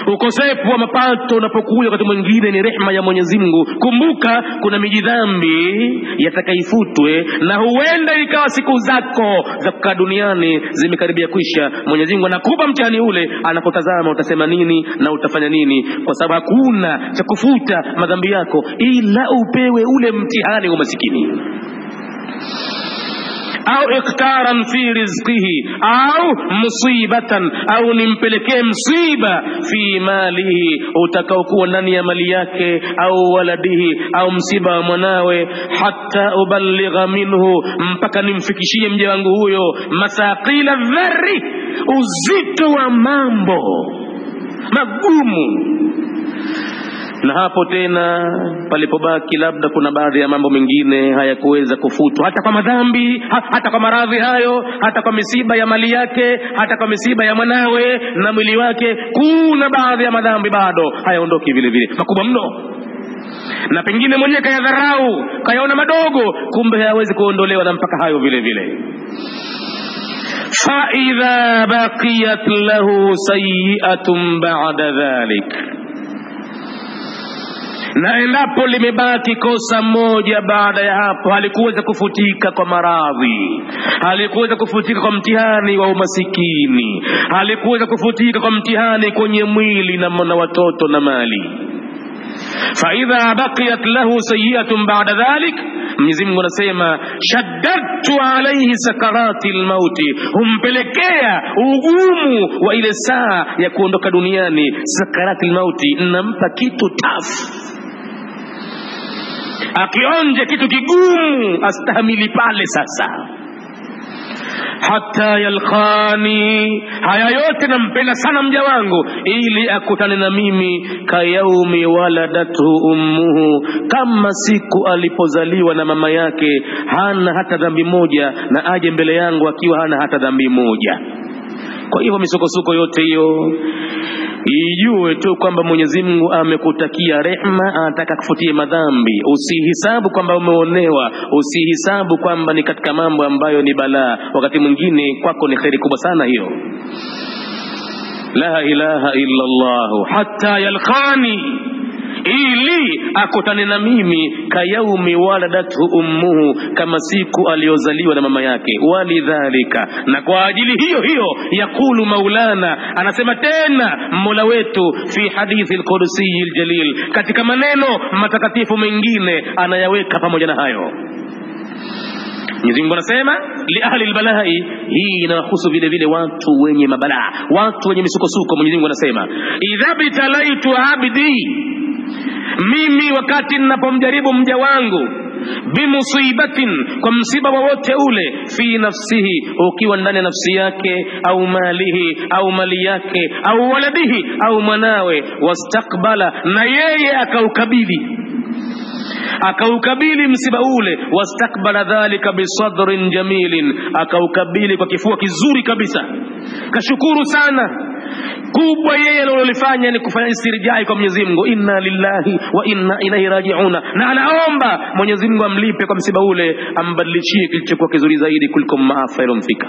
Ukosefu wa mapato unapokuja wakati mwingine ni rehema ya Mwenyezi Mungu. Kumbuka kuna mijidhambi yatakaifutwe, na huenda ikawa siku zako za kukaa duniani zimekaribia kuisha. Mwenyezi Mungu anakupa mtihani ule, anapotazama utasema nini na utafanya nini, kwa sababu hakuna cha kufuta madhambi yako ila upewe ule mtihani wa masikini. Au iktaran fi rizqihi, au musibatan, au nimpelekee msiba fi malihi, utakaokuwa ndani ya mali yake, au waladihi, au msiba wa mwanawe, hatta uballigha minhu, mpaka nimfikishie mja wangu huyo masaqila dharri, uzito wa mambo magumu. Na hapo tena palipobaki labda kuna baadhi ya mambo mengine hayakuweza kufutwa, hata kwa madhambi, hata kwa maradhi hayo, hata kwa misiba ya mali yake, hata kwa misiba ya mwanawe na mwili wake, kuna baadhi ya madhambi bado hayaondoki vile vile, makubwa mno, na pengine mwenyewe kayadharau, kayaona madogo, kumbe hayawezi kuondolewa na mpaka hayo vile vile. Fa idha baqiyat lahu sayyi'atun ba'da dhalik, na endapo limebaki kosa moja baada ya hapo, halikuweza kufutika kwa maradhi, halikuweza kufutika kwa mtihani wa umasikini, halikuweza kufutika kwa mtihani kwenye mwili na watoto na mali. Fa idha baqiyat lahu sayyi'atun ba'da dhalik, Mwenyezi Mungu anasema, shaddadtu alayhi sakaratil mauti, humpelekea ugumu wa ile saa ya kuondoka duniani, sakaratil mauti, nampa kitu tafu, akionje kitu kigumu astahimili pale sasa. Hata yalqani, haya yote nampenda sana mja wangu ili akutane na mimi, kayaumi waladatu ummuhu, kama siku alipozaliwa na mama yake, hana hata dhambi moja, na aje mbele yangu akiwa hana hata dhambi moja. Kwa hivyo misukosuko yote hiyo ijue tu kwamba Mwenyezi Mungu amekutakia rehema, anataka kufutie madhambi. Usihisabu kwamba umeonewa, usihisabu kwamba ni katika mambo ambayo ni balaa, wakati mwingine kwako ni khairi kubwa sana hiyo. La ilaha illa Allah, hatta yalqani, ili akutane na mimi, kayaumi waladatu ummuhu, kama siku aliyozaliwa na mama yake. Walidhalika, na kwa ajili hiyo hiyo, yakulu maulana, anasema tena mola wetu, fi hadithi al-Qudsi al-Jalil, katika maneno matakatifu mengine anayaweka pamoja na hayo, Mwenyezi Mungu anasema li ahli albalai, hii inahusu vile vile watu wenye mabalaa, watu wenye misukosuko. Mwenyezi Mungu anasema idha bitalaitu abdi, mimi wakati ninapomjaribu mja wangu, bimusibatin, kwa msiba wowote ule, fi nafsihi, ukiwa ndani ya nafsi yake, au malihi, au mali yake, au waladihi, au mwanawe, wastakbala, na yeye akaukabili msiba ule, wastakbala dhalika bisadrin jamilin, akaukabili kwa kifua kizuri kabisa, kashukuru sana. Kubwa yeye alilofanya ni kufanya istirjai kwa Mwenyezi Mungu, inna lillahi wa inna ilaihi raji'una, na anaomba Mwenyezi Mungu amlipe kwa msiba ule, ambadilishie kilichokuwa kizuri zaidi kuliko maafa yalomfika.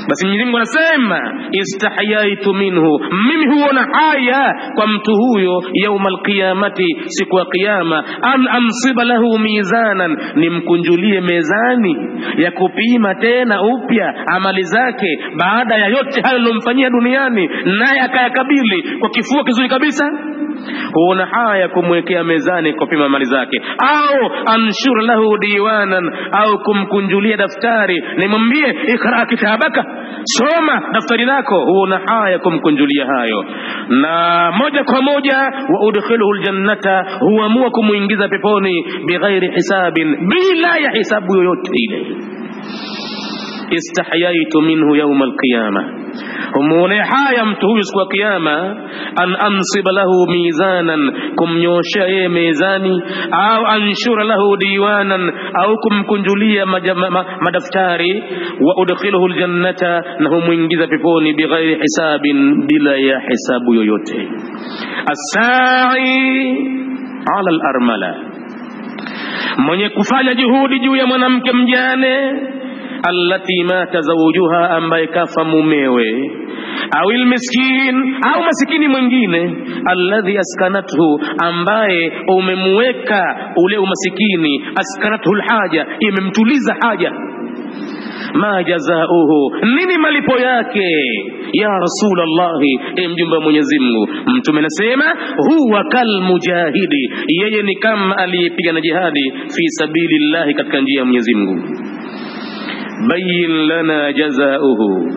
Basi Mwenyezi Mungu anasema istahyaitu minhu, mimi huona haya kwa mtu huyo, yaumal qiyamati, siku ya kiyama, an amsiba lahu mizanan, nimkunjulie mezani ya kupima tena upya amali zake baada ya yote hayo alomfanyia duniani, naye akayakabili kwa kifua kizuri kabisa. Huona haya kumwekea mezani kupima amali zake, au anshur lahu diwanan, au kumkunjulia daftari, nimwambie ikra kitabaka, soma daftari lako. Huona haya kumkunjulia hayo, na moja kwa moja wa udkhiluhu aljannata, huamua kumuingiza peponi bighairi hisabin, bila ya hisabu yoyote ile. Istahyaitu minhu yawm alqiyama, humwone haya mtu huyu siku ya kiyama, an ansiba lahu mizanan, kumnyosha yeye mezani, au anshura lahu diwanan, au kumkunjulia madaftari, wa udkhiluhu aljannata, na humuingiza peponi bighairi hisabin, bila ya hisabu yoyote. As-sa'i ala al-armala, mwenye kufanya juhudi juu ya mwanamke mjane, allati mata zawjuha, ambaye kafa mumewe, au almiskin, au masikini mwingine, alladhi askanathu, ambaye umemweka ule umasikini, askanathu alhaja, imemtuliza haja. Ma jazauhu, nini malipo yake ya Rasulullahi, mjumbe wa Mwenyezi Mungu? Mtume anasema huwa kal mujahidi, yeye ni kama aliyepigana jihadi fi sabilillahi, katika njia ya Mwenyezi Mungu. Bayin lana jazauhu,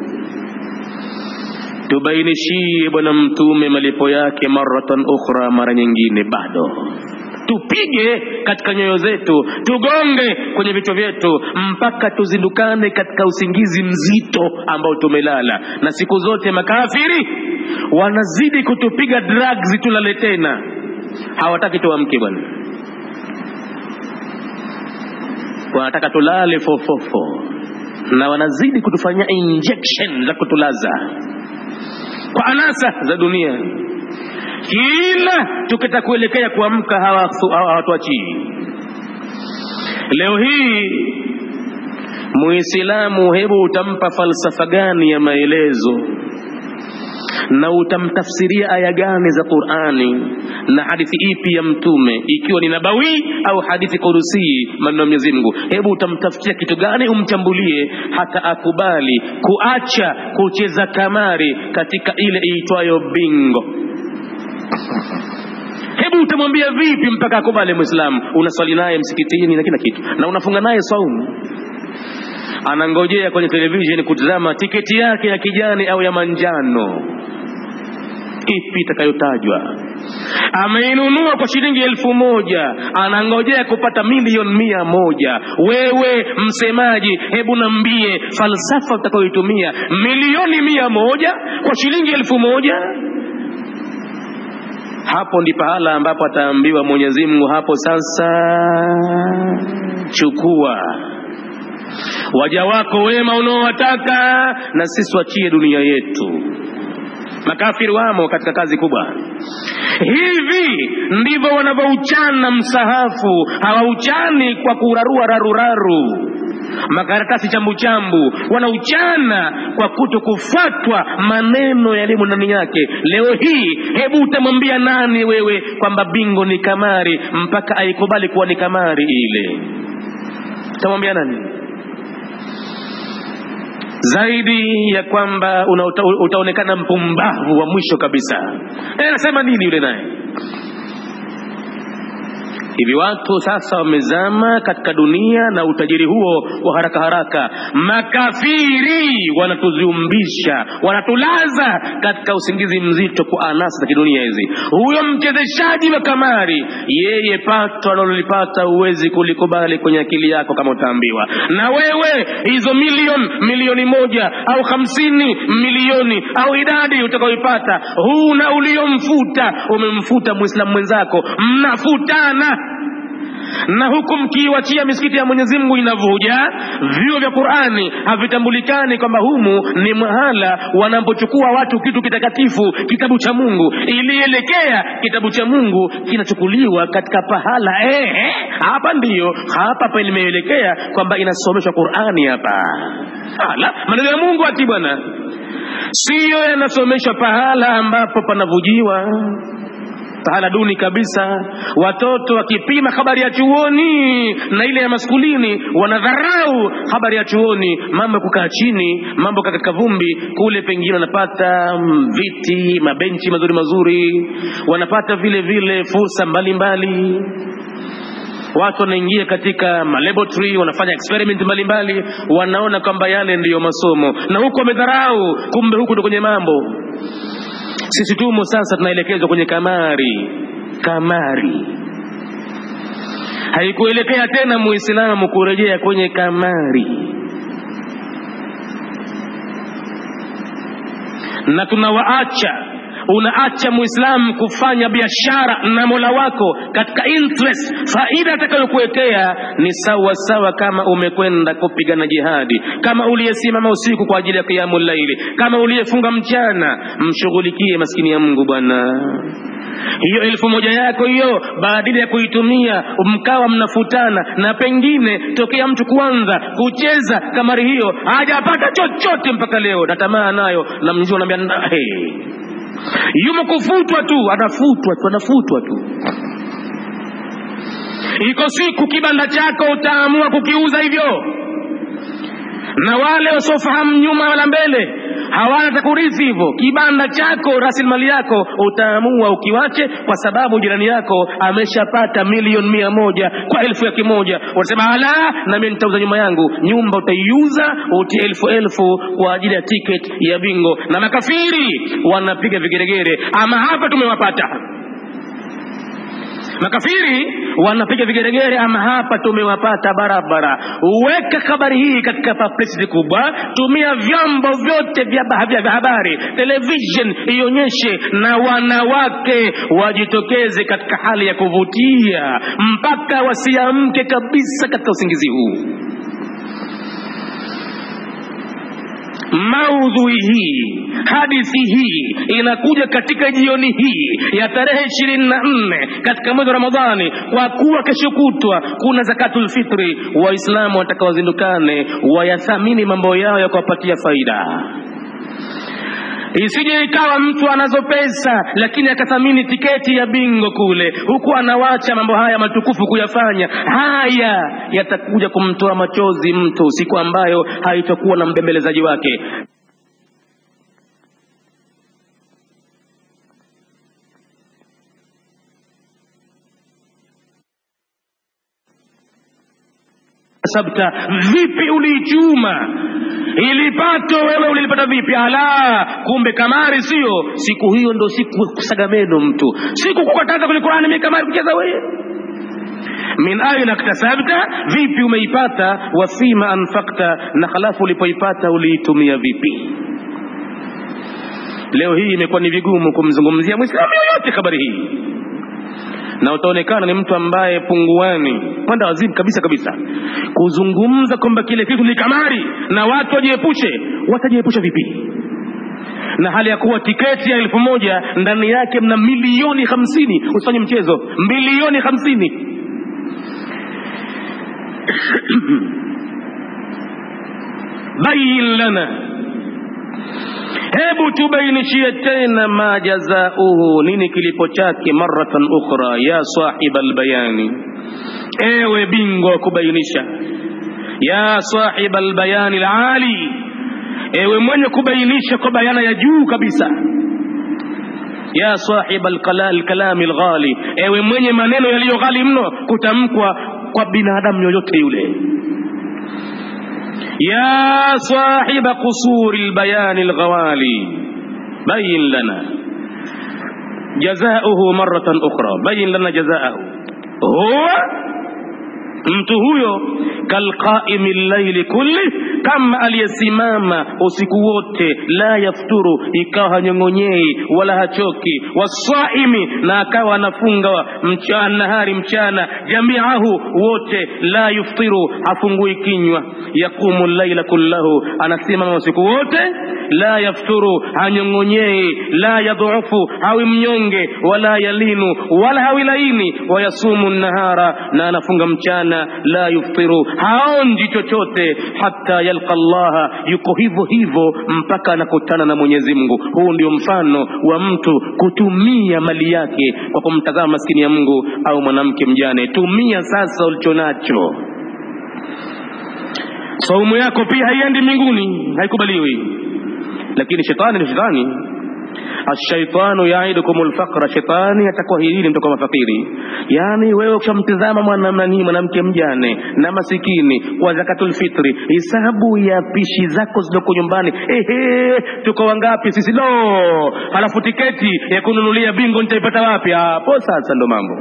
tubainishie bwana mtume malipo yake, maratan ukhra, mara nyingine bado. Tupige katika nyoyo zetu, tugonge kwenye vichwa vyetu, mpaka tuzindukane katika usingizi mzito ambao tumelala. Na siku zote makafiri wanazidi kutupiga drugs tulale tena, hawataki tuamke bwana, wanataka tulale fofofo, na wanazidi kutufanyia injection za kutulaza kwa anasa za dunia. Kila tukitaka kuelekea kuamka hawatuachii. Leo hii Muislamu, hebu utampa falsafa gani ya maelezo, na utamtafsiria aya gani za Qur'ani na hadithi ipi ya mtume, ikiwa ni nabawi au hadithi kudusi, maneno ya Mwenyezi Mungu? Hebu utamtafutia kitu gani umchambulie hata akubali kuacha kucheza kamari katika ile iitwayo bingo? Hebu utamwambia vipi mpaka akubali? Muislamu unaswali naye msikitini na kila kitu, na unafunga naye saumu, anangojea kwenye television kutazama tiketi yake ya kijani au ya manjano, ipi itakayotajwa. Ameinunua kwa shilingi 1000, anangojea kupata milioni 100. Wewe msemaji, hebu niambie falsafa utakayoitumia milioni 100 kwa shilingi 1000? Hapo ndi pahala ambapo ataambiwa Mwenyezi Mungu, hapo sasa chukua waja wako wema unaowataka, na sisi tuachie dunia yetu. Makafiri wamo katika kazi kubwa. Hivi ndivyo wanavyouchana msahafu, hawauchani kwa kurarua raruraru makaratasi chambu chambu, wanauchana kwa kutokufuatwa maneno yaliyo ndani yake. Leo hii hebu utamwambia nani wewe kwamba bingo ni kamari mpaka aikubali kuwa ni kamari ile? Utamwambia nani? Zaidi ya kwamba utaonekana mpumbavu wa mwisho kabisa. Anasema nini yule naye? Hivi watu sasa wamezama katika dunia na utajiri huo wa haraka haraka. Makafiri wanatuziumbisha, wanatulaza katika usingizi mzito kwa anasa za kidunia hizi. Huyo mchezeshaji wa kamari, yeye pato analolipata huwezi kulikubali kwenye akili yako kama utaambiwa. Na wewe hizo milioni 1 au 50 milioni au idadi utakayoipata, huna uliomfuta, umemfuta Muislamu mwenzako, mnafutana. Na huku mkiwachia misikiti ya Mwenyezi Mungu inavuja, vyuo vya Qur'ani havitambulikani kwamba humu ni mahala wanapochukua watu kitu kitakatifu, kitabu cha Mungu. Ilielekea kitabu cha Mungu kinachukuliwa katika pahala hapa ndio hapa pa imeelekea kwamba inasomeshwa Qur'ani hapa. Hala, maneno ya Mungu ati bwana sio yanasomeshwa pahala ambapo panavujiwa, pahala duni kabisa. Watoto wakipima habari ya chuoni na ile ya maskulini wanadharau habari ya chuoni. Mambo kukaa chini, mambo katika vumbi kule, pengine wanapata viti, mabenchi mazuri, wanapata vile fursa mbalimbali. Watu wanaingia katika laboratory, wanafanya experiment mbalimbali, wanaona kwamba yale ndiyo masomo, na huko wamedharau, kumbe huko ndo kwenye mambo. Sisi tumo sasa tunaelekezwa kwenye kamari. Haikuelekea tena Muislamu kurejea kwenye kamari. Na unaacha Muislamu kufanya biashara na Mola wako katika interest, faida atakayokuwekea ni sawa sawa kama umekwenda kupigana jihadi, kama uliyesimama usiku kwa ajili ya qiyamul layli, kama uliyefunga mchana. Mshughulikie maskini ya Mungu bwana. Hiyo 1000 yako hiyo, badala ya kuitumia mkawa mnafutana, na pengine tokea mtu kuanza kucheza kamari hiyo hajapata chochote mpaka leo, na tamaa nayo, na mzee anamwambia yumo kufutwa tu, anafutwa tu. Iko siku kibanda chako utaamua kukiuza hivyo, na wale wasofahamu nyuma wala mbele hawana takurithi hivyo. Kibanda chako, rasilimali yako utaamua ukiwache, kwa sababu jirani yako ameshapata milioni 100 kwa 1,000. Unasema ala, na mimi nitauza nyumba yangu. Nyumba utaiuza, utie 1,000 kwa ajili ya ticket ya bingo. Na makafiri wanapiga vigeregere, ama hapa tumewapata. Makafiri wanapiga vigeregere, ama hapa tumewapata barabara. Uweka habari hii katika publicity kubwa, tumia vyombo vyote vya habari, television ionyeshe, na wanawake wajitokeze katika hali ya kuvutia mpaka wasiamke kabisa katika usingizi huu. Maudhui hii, hadithi hii inakuja katika jioni hii ya tarehe 24 katika mwezi wa Ramadhani, kwa kuwa kesho kutwa kuna zakatul fitri. Waislamu watakawazindukane wayathamini mambo yao ya kuwapatia faida. Isije ikawa mtu anazo pesa lakini akathamini tiketi ya bingo kule, huku anawacha mambo haya matukufu kuyafanya. Haya yatakuja kumtoa machozi mtu siku ambayo haitakuwa na mbembelezaji wake. Sabta, vipi ulichuma? Ilipato wewe ulilipata vipi? Ala, kumbe kamari sio. Siku hiyo ndo siku kusaga meno mtu, siku kukataza kwenye Qur'ani mimi kamari kucheza wewe. Min aina iktasabta, vipi umeipata? Wa fima anfaqta, na khalafu ulipoipata uliitumia vipi? Leo hii imekuwa ni vigumu kumzungumzia Muislamu yoyote habari hii, na utaonekana ni mtu ambaye punguani panda wazimu kabisa kuzungumza kwamba kile kitu ni kamari na watu wajiepushe. Watajiepusha vipi na hali ya kuwa tiketi ya 1,000 ndani yake mna milioni 50? Usifanye mchezo, milioni 50. Bayin lana, hebu tubainishie tena majazauhu, nini kilipo chake, maratan ukhra ya sahibal bayani, ewe bingwa kubainisha, ya sahibal bayani alali, ewe mwenye kubainisha kwa bayana ya juu kabisa. ya sahib al-kalam al-ghali, ewe mwenye maneno yaliyo ghali mno kutamkwa kwa binadamu yoyote yule. Ya sahib qusuri al-bayan al-ghawali, bayin lana jazaohu maratan ukhra, bayin lana jazaohu. Huwa mtu huyo kalqaimi al-layli kulli, kama aliyesimama usiku wote, la yafturu, ikawa hanyongonyei wala hachoki, wasaimi, na akawa anafunga mchana nahari mchana, jami'ahu wote, la yuftiru, hafungui kinywa, yaqumu al-layla kullahu, anasimama usiku wote, la yafturu, hanyongonyei, la yadhufu, hawi mnyonge, wala yalinu, wala hawi laini, wayasumu an-nahara, na anafunga mchana, la yuftiru, haonji chochote, hatta yalqa Allah, yuko hivyo hivyo mpaka anakutana na Mwenyezi Mungu. Huu ndio mfano wa mtu kutumia mali yake kwa kumtazama maskini ya Mungu au mwanamke mjane. Tumia sasa ulichonacho. Saumu yako pia haiendi mbinguni, haikubaliwi. Lakini shetani ni shetani. Ash-shaytanu ya'idukumul faqra, shetani atakuahidi mtoka mafakiri. Yani wewe ukishamtazama mwanamke mjane na masikini kwa zakatul fitri, hisabu ya pishi zako zilizoko nyumbani, tuko wangapi sisi, halafu tiketi ya kununulia bingo nitaipata wapi? Hapo sasa ndo mambo.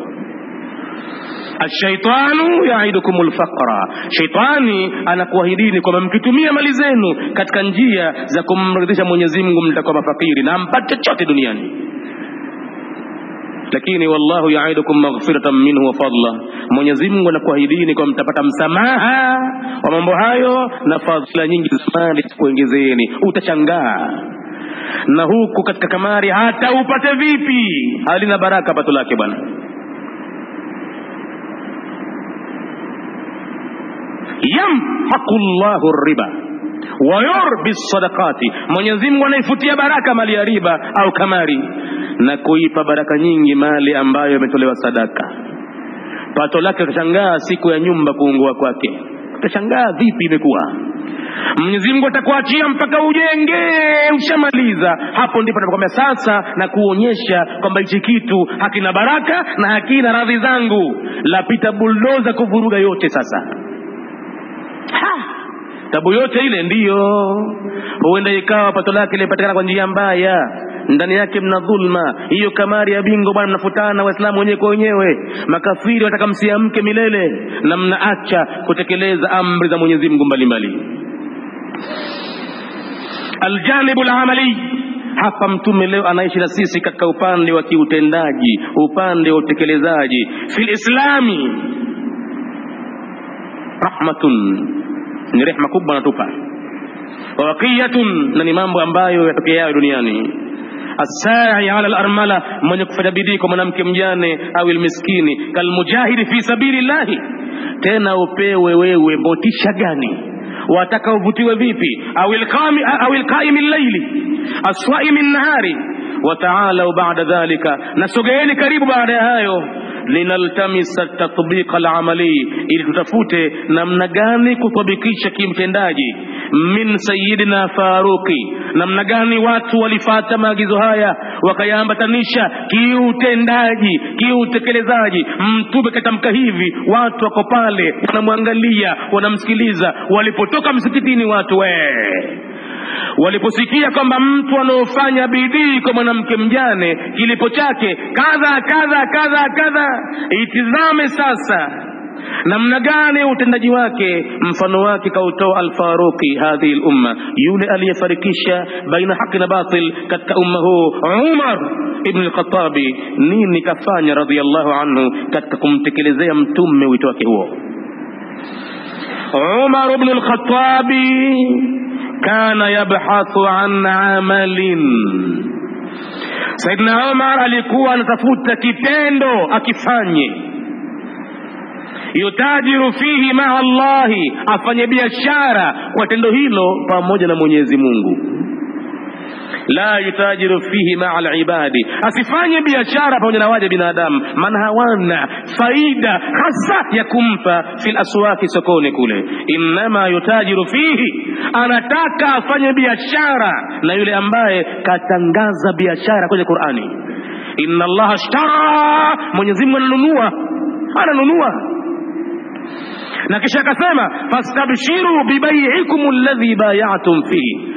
Ash-shaytanu ya'idukumul faqra, shaytani anakuahidini kwamba mkitumia mali zenu katika njia za kumridhisha Mwenyezi Mungu mtakuwa mafakiri na mpate chochote duniani. Lakini wallahu ya'idukum maghfiratan minhu wa fadla, Mwenyezi Mungu anakuahidini kwamba mtapata msamaha wa mambo hayo na fadhila nyingi za mali kuongezeni. Utashangaa. Na huku katika kamari hata upate vipi, halina baraka pato lake bwana. Yamhaqullahu riba wa yurbi sadaqati, Mwenyezi Mungu anaifutia baraka mali ya riba au kamari na kuipa baraka nyingi mali ambayo imetolewa sadaka. Pato lake utashangaa siku ya nyumba kuungua kwake, utashangaa vipi imekuwa. Mwenyezi Mungu atakuachia mpaka ujenge, ushamaliza. Hapo ndipo anakuambia sasa na kuonyesha kwamba hichi kitu hakina baraka na hakina radhi zangu, lapita bulldozer kuvuruga yote. Sasa tabu yote ile ndiyo huenda ikawa pato lake lipatikana kwa njia mbaya, ndani yake mna dhulma. Hiyo kamari ya bingo bwana, mnafutana Waislamu wenyewe kwa wenyewe, makafiri wataka msiamke milele, na mnaacha kutekeleza amri za Mwenyezi Mungu mbalimbali. Aljanibul amali, hapa mtume leo anaishi na sisi katika upande wa kiutendaji, upande wa utekelezaji. Fil islami rahmatun, ni rehema kubwa anatupa. Waqiyatun, na ni mambo ambayo yatokea duniani. As-sa'i 'ala al-armala, mwenye kufanya bidii kwa mwanamke mjane au miskini. Kalmujahidi fi sabilillah, tena upewe wewe motisha gani? Wataka uvutiwe vipi? Au al-qa'im al-layli as-swa'im an-nahari. Wa ta'ala ba'da dhalika, nasogeeni karibu baada ya hayo, linaltamisa tatbiq al-amali, ili tutafute namna gani kutabikisha kimtendaji. Min sayyidina Faruqi, namna gani watu walifuata maagizo haya wakayaambatanisha kiutendaji, kiutekelezaji. Mtume katamka hivi, watu wako pale wanamwangalia, wanamsikiliza. Walipotoka msikitini watu waliposikia kwamba mtu anaofanya bidii kwa mwanamke mjane kilipo chake kadha kadha kadha kadha, itizame sasa namna gani utendaji wake. Mfano wake kautoa al-Faruqi hadhihi al-umma, yule aliyefarikisha baina haki na batil katika umma huu, Umar ibn al-Khattab. Nini kafanya radhiyallahu anhu katika kumtekelezea mtume wito wake huo? Umar ibn al-Khattab kana yabhathu an amalin, Saidna Umar alikuwa anatafuta kitendo akifanye, yutajiru fihi ma'a Allahi, afanye biashara kwa tendo hilo pamoja na Mwenyezi Mungu. La yutajiru fihi ma'a al-ibadi, asifanye biashara pamoja na waja binadamu, maana hawana faida hasa ya kumpa fil aswaki, sokoni kule. Inma yutajiru fihi, anataka afanye biashara na yule ambaye katangaza biashara kwenye Qur'ani. Inna Allah ashtara, Mwenyezi Mungu ananunua. Na kisha akasema fastabshiru bibai'ikum alladhi bay'atum fihi,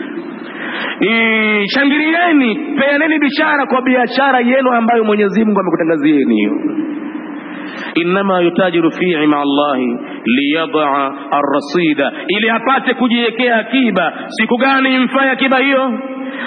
shangilieni, peaneni bishara kwa biashara yenu ambayo Mwenyezi Mungu amekutangazieni hiyo. Innama yutajiru fihi ma Allahi liyad'a ar-rasida, ili apate kujiwekea akiba. Siku gani imfaye akiba hiyo?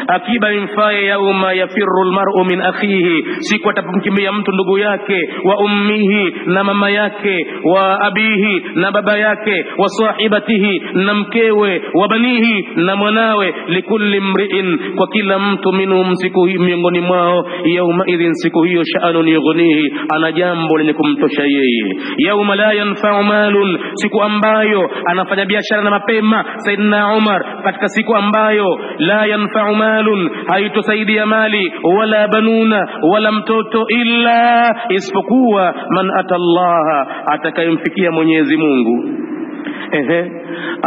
Akiba imfaye yauma yafirru almar'u min akhihi, siku atapomkimbia mtu ndugu yake, wa ummihi na mama yake, wa abihi na baba yake, wa sahibatihi na mkewe, wa banihi na mwanawe, likulli mri'in, kwa kila mtu minhum siku hii miongoni mwao, yauma idhin siku hiyo, sha'anun yughnihi, ana jambo lenye kumtosha yeye. Yauma la yanfa'u malun, siku ambayo anafanya biashara na mapema Saidina Umar, katika siku ambayo la yanfa'u malun, haitosaidia mali, wala banuna, wala mtoto, illa, isipokuwa man atallaha, atakayemfikia Mwenyezi Mungu.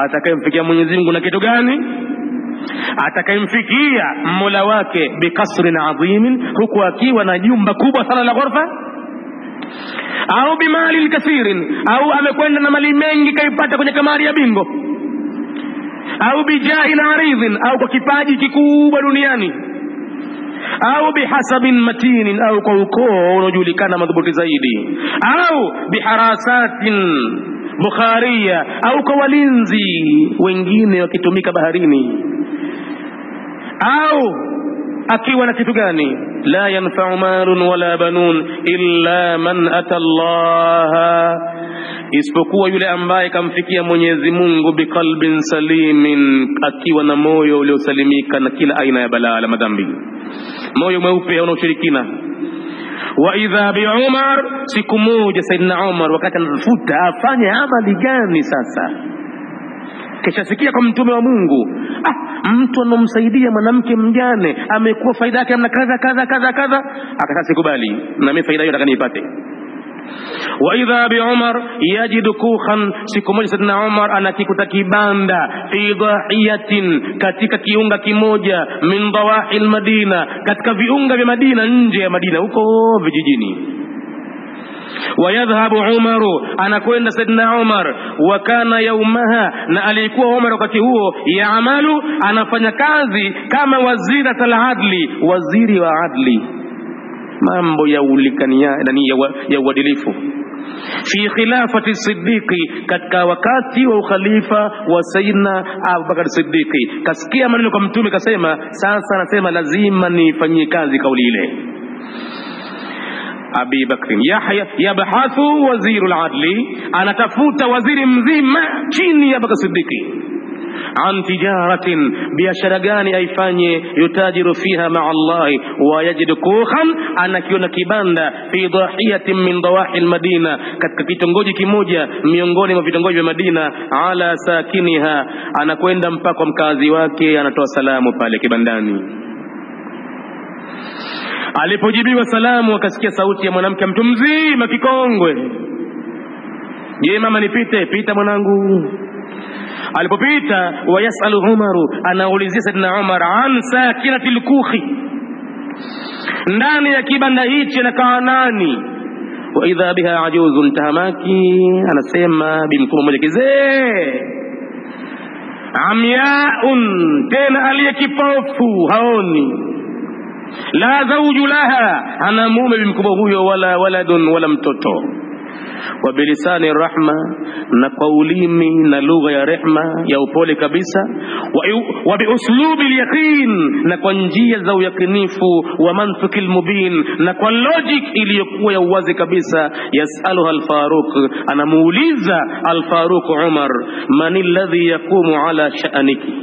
Atakayemfikia Mwenyezi Mungu na kitu gani? Atakayemfikia Mola wake bikasrin adhimin, huku akiwa na jumba kubwa sana la ghorofa, au bimali kathirin, au amekwenda na mali mengi kaipata kwenye kamari ya bingo, au bijahin aridhin, au kwa kipaji kikubwa duniani, au bihasabin matinin, au kwa ukoo unaojulikana madhubuti zaidi, au biharasatin bukhariya, au kwa walinzi wengine wakitumika baharini, au akiwa na kitu gani? La yanfa'u malun wala banun illa man atallaha, isipokuwa yule ambaye kamfikia Mwenyezi Mungu biqalbin salimin, akiwa na moyo uliosalimika na kila aina ya balaa la madhambi, moyo mweupe una ushirikina. Wa idha bi Umar, siku moja Saidina Umar wakati anafuta afanye amali gani sasa, kisha sikia kwa mtume wa Mungu, mtu anomsaidia mwanamke mjane amekuwa faida yake amna kadha kadha kadha kadha, akasema sikubali, na mimi faida hiyo nataka niipate. Wa idha bi Umar yajidu kukhan, siku moja Saidina Umar anakikuta kibanda fi dhahiyatin, katika kiunga kimoja, min dawahi al-Madina, katika viunga vya Madina, nje ya Madina huko vijijini. Wayadhhabu Umaru, anakwenda Saidina Umar, wa kana yaumaha, na alikuwa Umar wakati huo, yaamalu, anafanya kazi kama waziratul adli, waziri wa adli, mambo ya ulikania ya uadilifu, fi khilafati Siddiqi, katika wakati wa ukhalifa wa Sayyidina Abu Bakar Siddiqi. Kasikia maneno kwa mtume, kasema sasa anasema lazima nifanyie kazi kauli ile. Abi Bakr Yahya yabhathu wazirul adli, anatafuta waziri mzima chini ya Bakar Siddiqi, an tijaratin, biashara gani aifanye, yutajiru fiha ma'a Allah, wa yajidu kukhan, anakiona kibanda fi dhahiyatin min dawahi al-Madina, katika kitongoji kimoja miongoni mwa vitongoji vya Madina, ala sakiniha, anakwenda mpaka mkazi wake, anatoa salamu pale kibandani. Alipojibiwa salamu, akasikia sauti ya mwanamke, mtu mzima kikongwe, je, mama nipite? Pita mwanangu. Alipopita, wayasalu Umaru, anaulizia Saidina Umar, an sakinatil kukhi, ndani ya kibanda hichi anakaa nani? Wa idha biha ajuzun tahamaki, anasema bimkubwa mmoja kizee, amyaun, tena aliyekipofu haoni, la zawju laha, ana mume bimkubwa huyo, wala waladun, wala mtoto. Wa bilisani rahma, na kwa ulimi na lugha ya rehma ya upole kabisa. Wa biuslubi al-yaqin, na kwa njia za uyakinifu. Wa mantuki al-mubin, na kwa logic iliyokuwa ya uwazi kabisa. Yasaluha al-Faruq, anamuuliza al-Faruq Umar, man alladhi yaqumu ala sha'niki,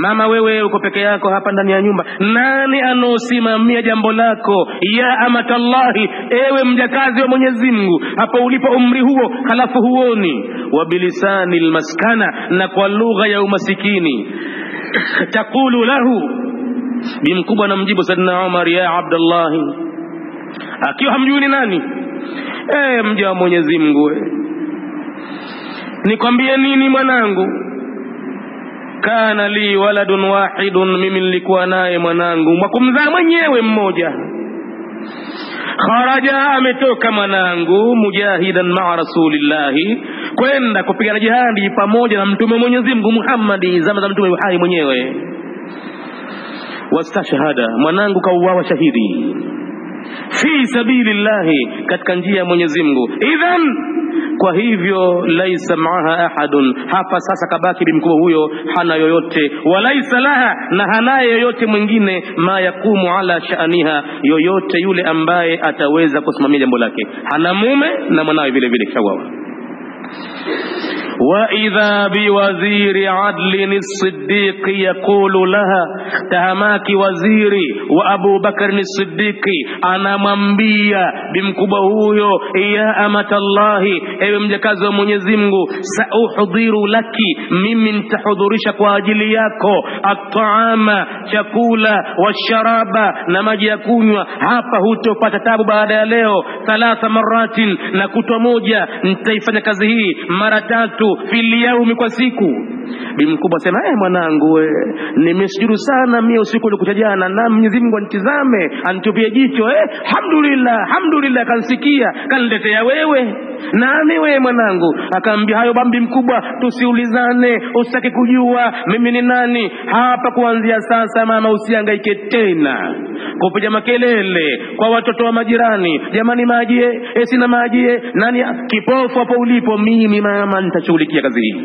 mama wewe uko peke yako hapa ndani ya nyumba, nani anosimamia jambo lako? Ya amatallahi, ewe mjakazi wa Mwenyezi Mungu, hapa ulipo umri huo halafu huoni. Wa bilisani almaskana, na kwa lugha ya umasikini. Taqulu lahu, bimkubwa na mjibu Saidina Umar, ya Abdullah, akiwa hamjui ni nani, mja wa Mwenyezi Mungu, nikwambie nini mwanangu? kana li waladun wahidun, mimi nilikuwa naye mwanangu mwakumzaa mwenyewe mmoja. Kharaja, ametoka mwanangu, mujahidan ma'a rasulillahi, kwenda kupigana jihadi pamoja na mtume Mwenyezi Mungu Muhammad, zama za mtume hai mwenyewe. Wastashhada, mwanangu kauawa shahidi fi sabilillahi, katika njia ya Mwenyezi Mungu. Idhan, kwa hivyo laisa maaha ahadun, hapa sasa kabaki bimkubwa huyo hana yoyote, walaisa laha, na hanaye yoyote mwingine, ma yakumu ala sha'niha, yoyote yule ambaye ataweza kusimamia jambo lake. Hana mume na mwanawe vile vile kishawawa. وإذا بوزير عدل الصديق يقول لها, tahamaki waziri wa Abu Bakar as-Siddiq anamwambia bimkubwa huyo, ya amatallahi, ewe mjakazi wa Mwenyezi Mungu, sauhudhiru laki, mimi nitahudhurisha kwa ajili yako, at-taama, chakula, washaraba, na maji ya kunywa. Hapa hutopata tabu baada ya leo. 3 maratin, na kutwa moja nitaifanya kazi hii mara 3 fil yaumi, kwa siku. Bimkubwa sema, mwanangu, nimesujuru sana mimi usiku ulikucha jana, na Mwenyezi Mungu anitizame, anitupie jicho. Alhamdulillah, kansikia, kaniletea wewe. Nani wewe mwanangu? Akaambia, hayo bambi mkubwa, tusiulizane, usitaki kujua mimi ni nani. Hapa kuanzia sasa mama, usihangaike tena kupiga makelele kwa watoto wa majirani, jamani maji, sina maji, nani kipofu hapo ulipo, mimi mama nitashughulikia kazi hii.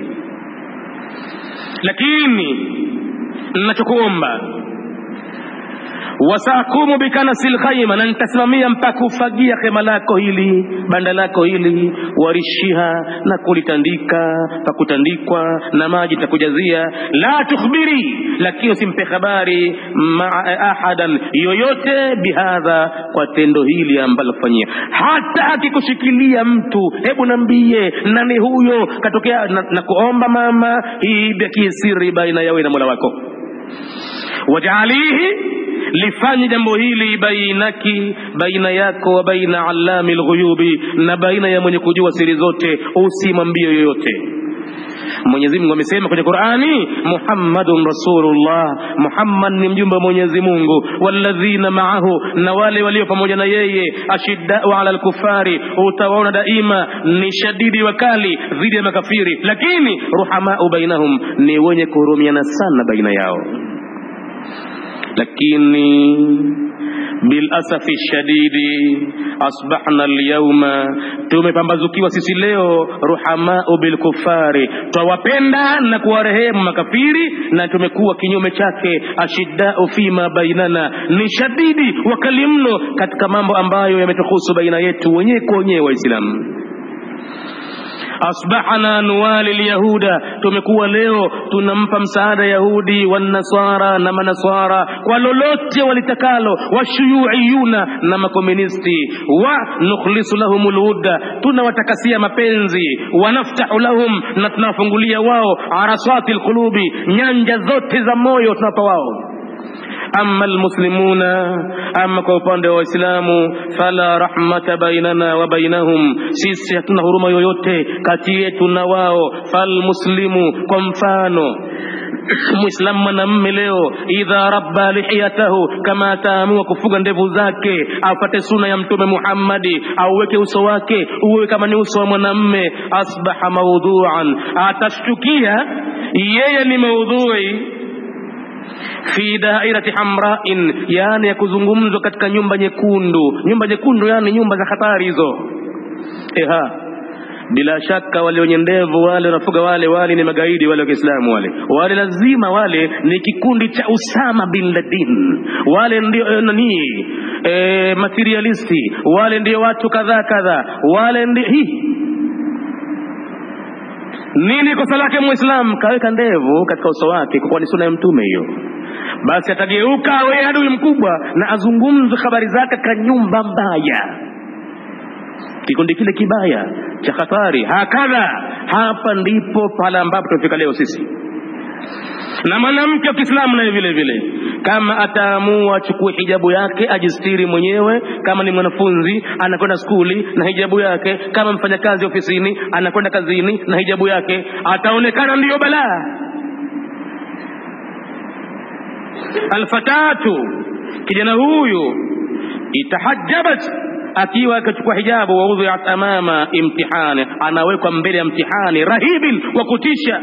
Lakini ninachokuomba, wasakumu bikanasil khayma, na nitasimamia mpaka kufagia khema lako hili, banda lako hili, warishiha, na kulitandika pakutandikwa, na maji takujazia. La tukhbiri, lakini usimpe habari ahadan, yoyote, bihadha, kwa tendo hili ambalo kufanyia. Hata akikushikilia mtu, hebu niambie nani huyo katokea, na kuomba mama, hii baki siri baina yawe na Mola wako. Wajalihi, lifanye jambo hili bainaki, baina yako wa baina allamil ghuyubi, na baina ya mwenye kujua siri zote, usimwambie yoyote. Mwenyezi Mungu amesema kwenye Qur'ani, Muhammadun Rasulullah, Muhammad ni mjumbe wa Mwenyezi Mungu. Walladhina ma'ahu, na wale walio pamoja na yeye, ashidda'u 'alal kufari, utawaona daima ni shadidi wakali dhidi ya makafiri, lakini ruhama'u bainahum, ni wenye kuhurumiana sana baina yao. Lakini bil asafi shadidi asbahna al-yawma, tumepambazukiwa sisi leo, ruhamau bil kufari, twawapenda na kuwarehemu makafiri, na tumekuwa kinyume chake, ashiddau fima bainana, ni shadidi wakali mno katika mambo ambayo yametuhusu baina yetu wenyewe kwa wenyewe Waislamu. Asbahana nuwali al-yahuda, tumekuwa leo tunampa msaada Yahudi wa Nasara na Manaswara kwa lolote walitakalo, washuyuiyuna, na makomunisti, wa nukhlisu lahumul wudda, tunawatakasia mapenzi, wa naftahu lahum, na tunafungulia wao arasatil qulubi, nyanja zote za moyo tunapa wao. Amma almuslimuna, amma kwa upande wa Waislamu, fala rahmata bainana wa bainahum, sisi hatuna huruma yoyote kati yetu na wao. Fal muslimu, kwa mfano Muislamu mwanamume leo, idha rabba lihiyatahu, kama ataamua kufuga ndevu zake, apate sunna ya Mtume Muhammadi, auweke uso wake uwe kama ni uso wa mwanamume, asbaha mawdu'an, atashtukia yeye ni maudhui fi dairati hamra'in, yani ya kuzungumzwa katika nyumba nyekundu. Nyumba nyekundu yani nyumba za hatari hizo. Bila shaka wale wenye ndevu, wale wanafuga wale ni magaidi, wale wa Kiislamu, wale lazima, wale ni kikundi cha Usama bin Laden, wale ndio materialisti, wale ndio watu kadha, wale ndio nini kosa lake Muislamu? Kaweka ndevu katika uso wake kwa ni sunna ya Mtume hiyo. Basi atageuka awe adui mkubwa na azungumze habari zake kwa nyumba mbaya, kikundi kile kibaya cha hatari. Hakadha, hapa ndipo pale ambapo tunafika leo sisi. Na mwanamke wa Kiislamu naye vile vile, kama ataamua achukue hijabu yake ajistiri mwenyewe, kama ni mwanafunzi anakwenda skuli na hijabu yake, kama mfanyakazi ofisini anakwenda kazini na hijabu yake, ataonekana ndiyo balaa. alfatatu, kijana huyu, itahajjabat, akiwa akachukua hijabu, wa udhiat amama imtihani, anawekwa mbele ya mtihani rahibin, wa kutisha.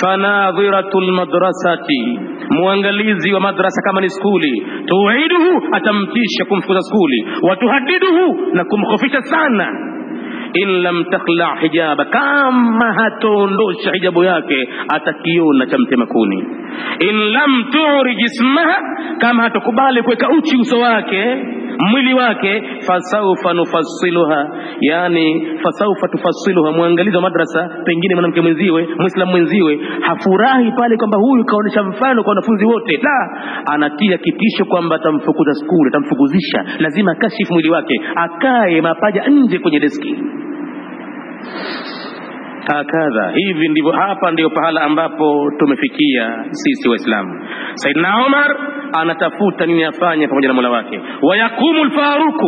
Fanadhiratul madrasati, muangalizi wa madrasa kama ni skuli, tuiduhu, atamtisha kumfukuza skuli, watuhadiduhu, na kumkhofisha sana. In lam takhla hijaba, kama hataondosha hijabu yake atakiona cha mtema kuni. In lam tu'ri jismaha, kama hatakubali kuweka uchi uso wake, mwili wake, fasawfa nufassiluha, yani fasawfa tufassiluha. Muangalizi wa madrasa, pengine mwanamke mwenziwe, muislamu mwenziwe, hafurahi pale kwamba huyu kaonesha mfano kwa wanafunzi wote, la, anatia kitisho kwamba atamfukuza skuli, atamfukuzisha, lazima kashifu mwili wake, akae mapaja nje kwenye deski. Hakadha, hivi ndivyo, hapa ndio pahala ambapo tumefikia sisi Waislamu. Saidna Umar anatafuta nini afanye pamoja na Mola wake. Wa yaqumu al-Faruq,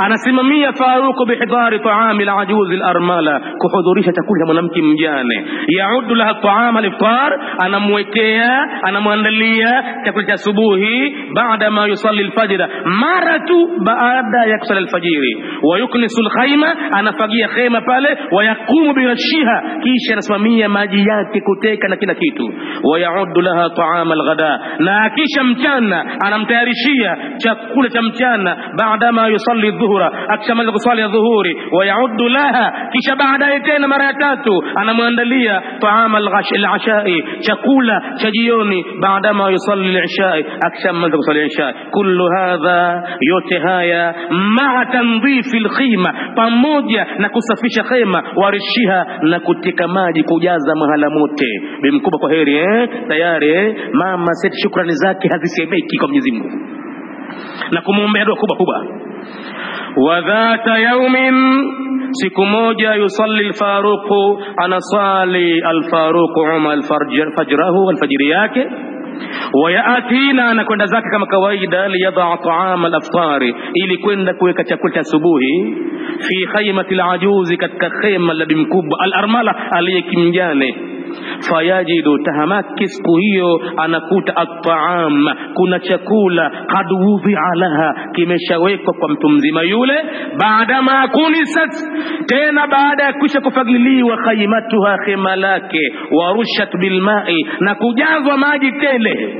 anasimamia Faruq bihidari ta'ami al-ajuz al-armala, kuhudhurisha chakula cha mwanamke mjane. Yaudu laha ta'ama al-iftar, anamwekea, anamwandalia chakula cha asubuhi, baada ma yusalli al-fajr, maratu baada ya kusali al-fajiri. Wa yuknisu al-khayma, anafagia khema pale. Wa yaqumu birashiha, kisha anasimamia maji yake, kuteka na kila kitu. Wa yaudu laha ta'ama al-ghada, na kisha mchana anamtayarishia chakula cha mchana, baada ma yusalli dhuhra, akishamaliza kusali dhuhuri. Wa yaudu laha, kisha baadaye tena mara ya tatu anamwandalia ta'ama al-ashai, chakula cha jioni, baada ma yusalli al-ishai, akishamaliza kusali isha. Kullu hadha, yote haya, ma'a tanzifi al-khima, pamoja na kusafisha khema, warishiha, na kutika maji, kujaza mahala mote. Bimkubwa kwa heri, tayari mama seti shukrani zake hazisemeki kwa Mwenyezi Mungu, na kumuombea dua kubwa kubwa. Wa dhata yawmin, siku moja, yusalli al-Faruq, anasali al-Faruq Umar fajrahu, al-fajri yake. Wa yaatina, anakwenda zake kama kawaida, liyadha ta'ama al-iftari, ili kwenda kuweka chakula cha asubuhi, fi khaymatil ajuzi, katika khema la bimkubwa al-armala, aliyekimjane. Fayajidu, tahamaki siku hiyo anakuta at-ta'am, kuna chakula, qad wudhi'a laha, kimeshawekwa kwa mtu mzima yule. Baada ma kunisat, tena baada ya kisha kufagiliwa khaymatuha, khema lake, warushat bilma'i, na kujazwa maji tele.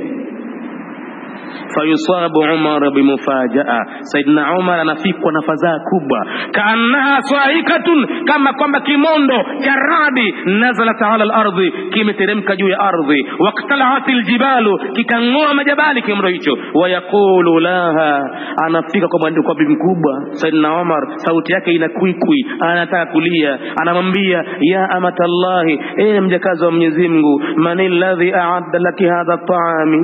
Fayusabu Umar bimufajaa, Saidna Umar anafikwa na fadhaa kubwa. Kaannaha swaikatun, kama kwamba kimondo cha radi, nazalat ala al-ardhi, kimeteremka juu ya ardhi. Waqtala'atil jibalu, kikangoa majabali kimondo hicho. Wa yaqulu laha, anafika kwa mwandiko kwa bibi mkubwa Saidna Umar, sauti yake inakwikwi, anataka kulia, anamwambia, ya amatallahi, mjakazi wa Mwenyezi Mungu, manil ladhi a'adda laki hadha at-ta'ami,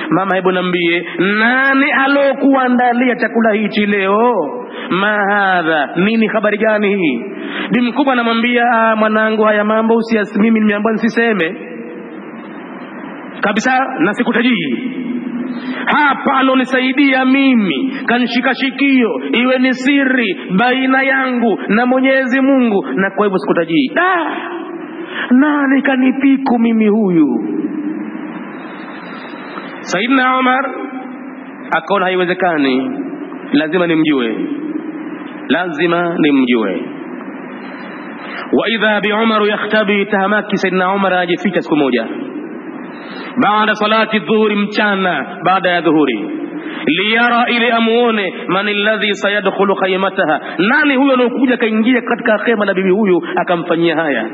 mama hebu niambie, nani alokuandalia chakula hichi leo? Ma hadha, nini habari gani hii? Bibi mkubwa anamwambia, mwanangu, haya mambo mimi nimeambiwa nisiseme kabisa, na sikutajii. Hapa anonisaidia mimi, kanishika shikio, iwe ni siri baina yangu na Mwenyezi Mungu, na kwa hivyo sikutajii. Nani kanipiku mimi huyu? Saidna Umar akaona haiwezekani, lazima nimjue. Wa idha bi Umar yakhtabi, tahamaki Saidna Umar ajificha siku moja, baada salati dhuhuri, mchana baada ya dhuhuri. Liyara, ili amuone, man alladhi sayadkhulu khaymataha, nani huyo anakuja kaingia katika khema la bibi huyu akamfanyia haya.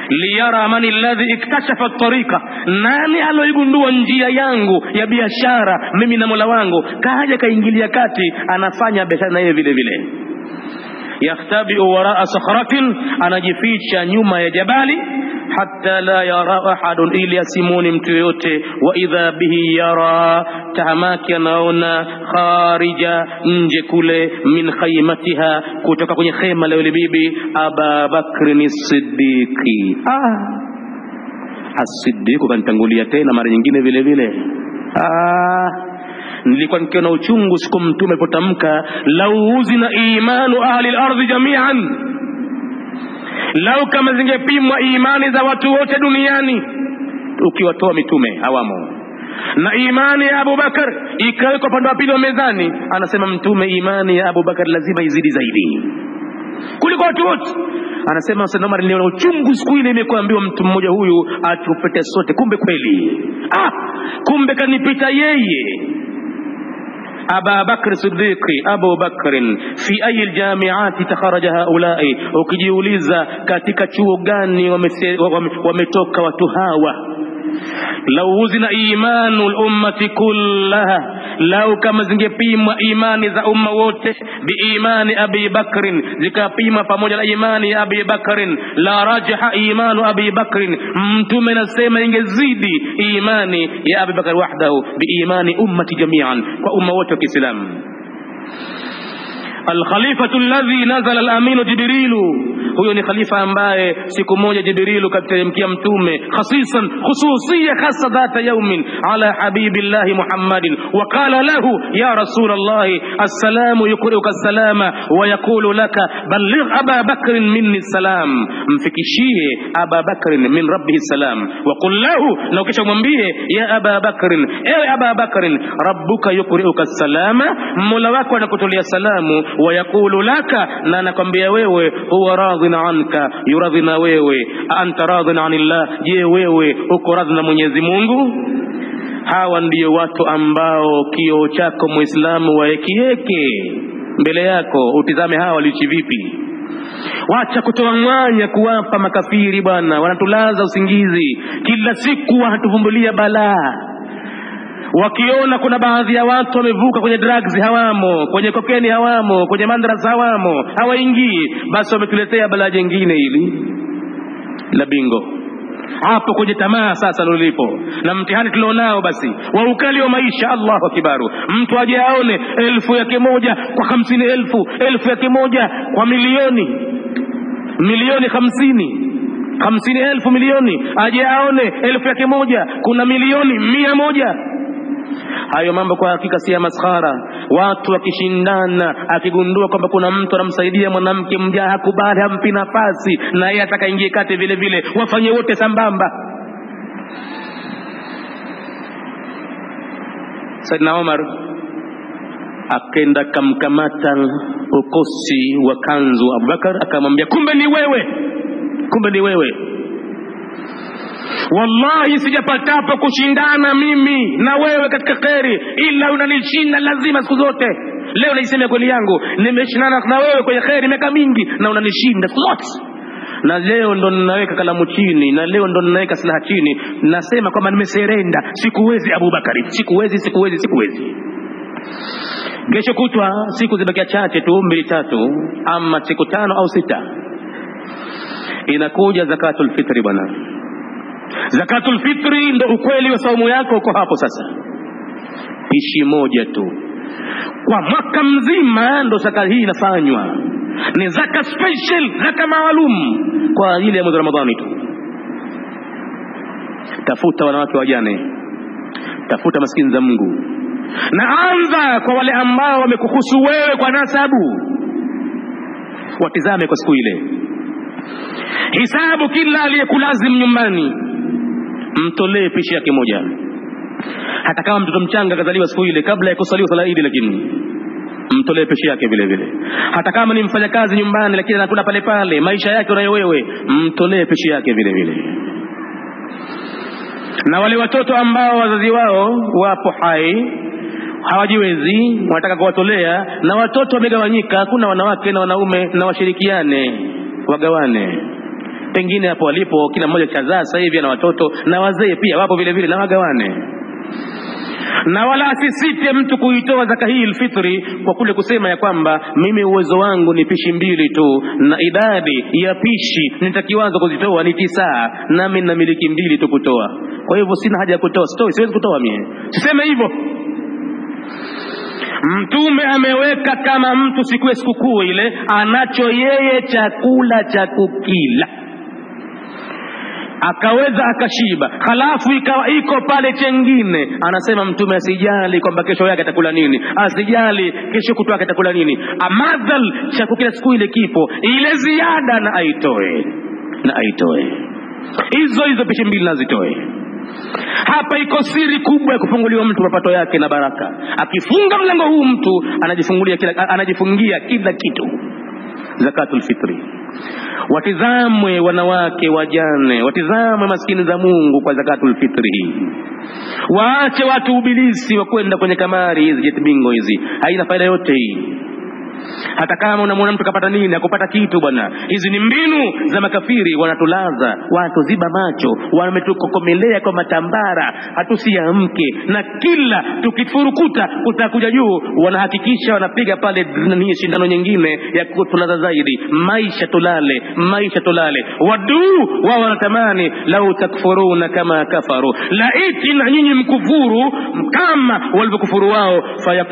Liyara man alladhi iktashafa at-tariqa, nani aloigundua njia yangu ya biashara mimi na Mola wangu, kaja kaingilia kati, anafanya biashara na yeye vile vile. Yakhtabi wara'a sakhratin, anajificha nyuma ya jabali, hatta la yara ahadun, ili asimuni mtu yote. Wa idha bihi yara, tahamaki anaona, kharija, nje kule, min khaymatiha, kutoka kwenye khema la yule bibi, Aba Bakr as-Siddiqi. As-Siddiq kanitangulia tena mara nyingine vile vile. Nilikuwa nikiona uchungu siku mtume alipotamka, lau uzina imanu ahli al-ardhi jami'an, lau kama zingepimwa imani za watu wote duniani, ukiwatoa mitume hawamo, na imani ya Abu Bakar ikawekwa upande wa pili wa mezani, anasema Mtume imani ya Abu Bakar lazima izidi zaidi kuliko watu wote. Anasema Sayyidna Umar, niliona uchungu siku ile nimekuambiwa mtu mmoja huyu atupete sote, kumbe kweli kumbe kanipita yeye. Aba Bakr Siddiqi, Abu Bakrin fi ayi aljamiati takharaja haulai, ukijiuliza katika chuo gani wametoka watu hawa. Lau uzina imanu al-ummati kullaha, lau kama zingepimwa imani za umma wote biimani Abi Bakrin, zikapima pamoja na imani ya Abi Bakrin, la rajaha imanu Abi Bakrin, Mtume nasema ingezidi imani ya Abi Bakr wahdahu biimani ummati jami'an, kwa umma wote wa Kiislamu. Al-khalifatu alladhi nazala al-aminu Jibrilu, huyo ni khalifa ambaye siku moja Jibrilu kateremkia Mtume khususiyya khassa dhata yawmin ala habibillahi Muhammadin wa qala lahu ya Rasulullah assalamu yuqri'uka as-salama wa yaqulu laka balligh Aba Bakr minni salam, mfikishie Aba Bakr min rabbihi salam wa qul lahu, na kisha mwambie ya Aba Bakr, ewe Aba Bakr, rabbuka yuqri'uka as-salama, mola wako anakutolea salamu, wa yaqulu laka, na anakwambia wewe huwa radhin anka, yuradhina wewe, anta radhin anillah, je wewe uko radhi na Mwenyezi Mungu? Hawa ndio watu ambao kioo chako Muislamu waekieke mbele yako, utizame hawa waliishi vipi. Wacha kutoa mwanya kuwapa makafiri bwana, wanatulaza usingizi kila siku, wanatuvumbulia balaa. Wakiona kuna baadhi ya watu wamevuka kwenye drugs hawamo, kwenye kokeni hawamo, kwenye madrasa hawamo, hawaingii, basi wametuletea balaa jingine hili la bingo. Hapo kwenye tamaa sasa lolipo na mtihani tulionao basi wa ukali wa maisha. Allahu akbar. Mtu aje aone 1000 yake moja kwa 50,000, 1000 yake moja kwa milioni 50,000 milioni, aje aone 1000 yake moja kuna milioni 100. Hayo mambo kwa hakika si ya maskhara. Watu wakishindana, akigundua kwamba kuna mtu anamsaidia mwanamke mjaa, hakubali, hampi nafasi, na yeye atakaingie kati vile vile, wafanye wote sambamba. Saidna Umar akenda kamkamata ukosi wa kanzu Abu Bakar, akamwambia kumbe ni wewe, wallahi sijapatapo kushindana mimi na wewe katika khairi, ila unanishinda lazima siku zote. Leo naisema kweli yangu, nimeshindana na wewe kwenye khairi miaka mingi na unanishinda siku zote, na leo ndo ninaweka kalamu chini, na leo ndo ninaweka silaha chini, nasema kwamba nimeserenda, sikuwezi Abu Bakari, sikuwezi. Kesho kutwa, siku zibakia chache tu, 2-3 ama siku 5 au 6, inakuja zakatul fitri bwana. Zakatul fitri ndo ukweli wa saumu yako uko hapo sasa. Pishi moja tu kwa mwaka mzima ndo zaka hii inafanywa. Ni zaka special, zaka maalum kwa ajili ya mwezi wa Ramadhani tu. Tafuta wanawake wajane, tafuta maskini za Mungu, na anza kwa wale ambao wamekuhusu wewe kwa nasabu. Watizame kwa siku ile, hisabu kila aliyekulazimu nyumbani, mtolee pishi yake moja. Hata kama mtoto mchanga kazaliwa siku ile kabla ya kusaliwa sala Eid, lakini mtolee pishi yake vile vile. Hata kama ni mfanyakazi nyumbani lakini anakula pale pale, maisha yake unayo wewe, mtolee pishi yake vile vile. Na wale watoto ambao wazazi wao wapo hai, hawajiwezi, wanataka kuwatolea, na watoto wamegawanyika, kuna wanawake na wanaume, na washirikiane, wagawane. Pengine hapo walipo kila mmoja chazaa sasa hivi na watoto, na wazee pia wapo vile vile, na wagawane. Na wala asisite mtu kuitoa zaka hii alfitri kwa kule kusema ya kwamba mimi uwezo wangu ni pishi 2 tu, na idadi ya pishi nitakiwaza kuzitoa ni 9, nami namiliki 2 tu kutoa, kwa hivyo sina haja ya kutoa, siwezi kutoa mimi. Siseme hivyo. Mtume ameweka kama mtu siku ya sikukuu ile anacho yeye chakula cha kukila, akaweza akashiba, halafu ikawa iko pale chengine, anasema Mtume asijali kwamba kesho yake atakula nini, asijali kesho kutwa yake atakula nini, amadhal cha kukila siku ile kipo, ile ziada na aitoe hizo pishi 2 nazitoe. Hapa iko siri kubwa ya kufunguliwa mtu mapato yake na baraka. Akifunga mlango huu mtu anajifungia kila kitu. Zakatul fitri. Watizamwe wanawake wajane, watizamwe maskini za Mungu kwa zakatul fitri hii. Waache watu ubilisi wa kwenda kwenye kamari hizi, jet bingo hizi. Haina faida yote hii. Hata kama unamwona mtu kapata nini, akupata kitu bwana. Hizi ni mbinu za makafiri, wanatulaza watu, ziba macho, wametukokomelea kwa matambara, hatusiamke. Na kila tukifurukuta utakuja juu, wanahakikisha wanapiga pale ni shindano nyingine ya kutulaza zaidi. Maisha tulale. Wadu wao wanatamani lau takfuruna kama kafaru, laiti na nyinyi mkufuru kama walivyokufuru wao,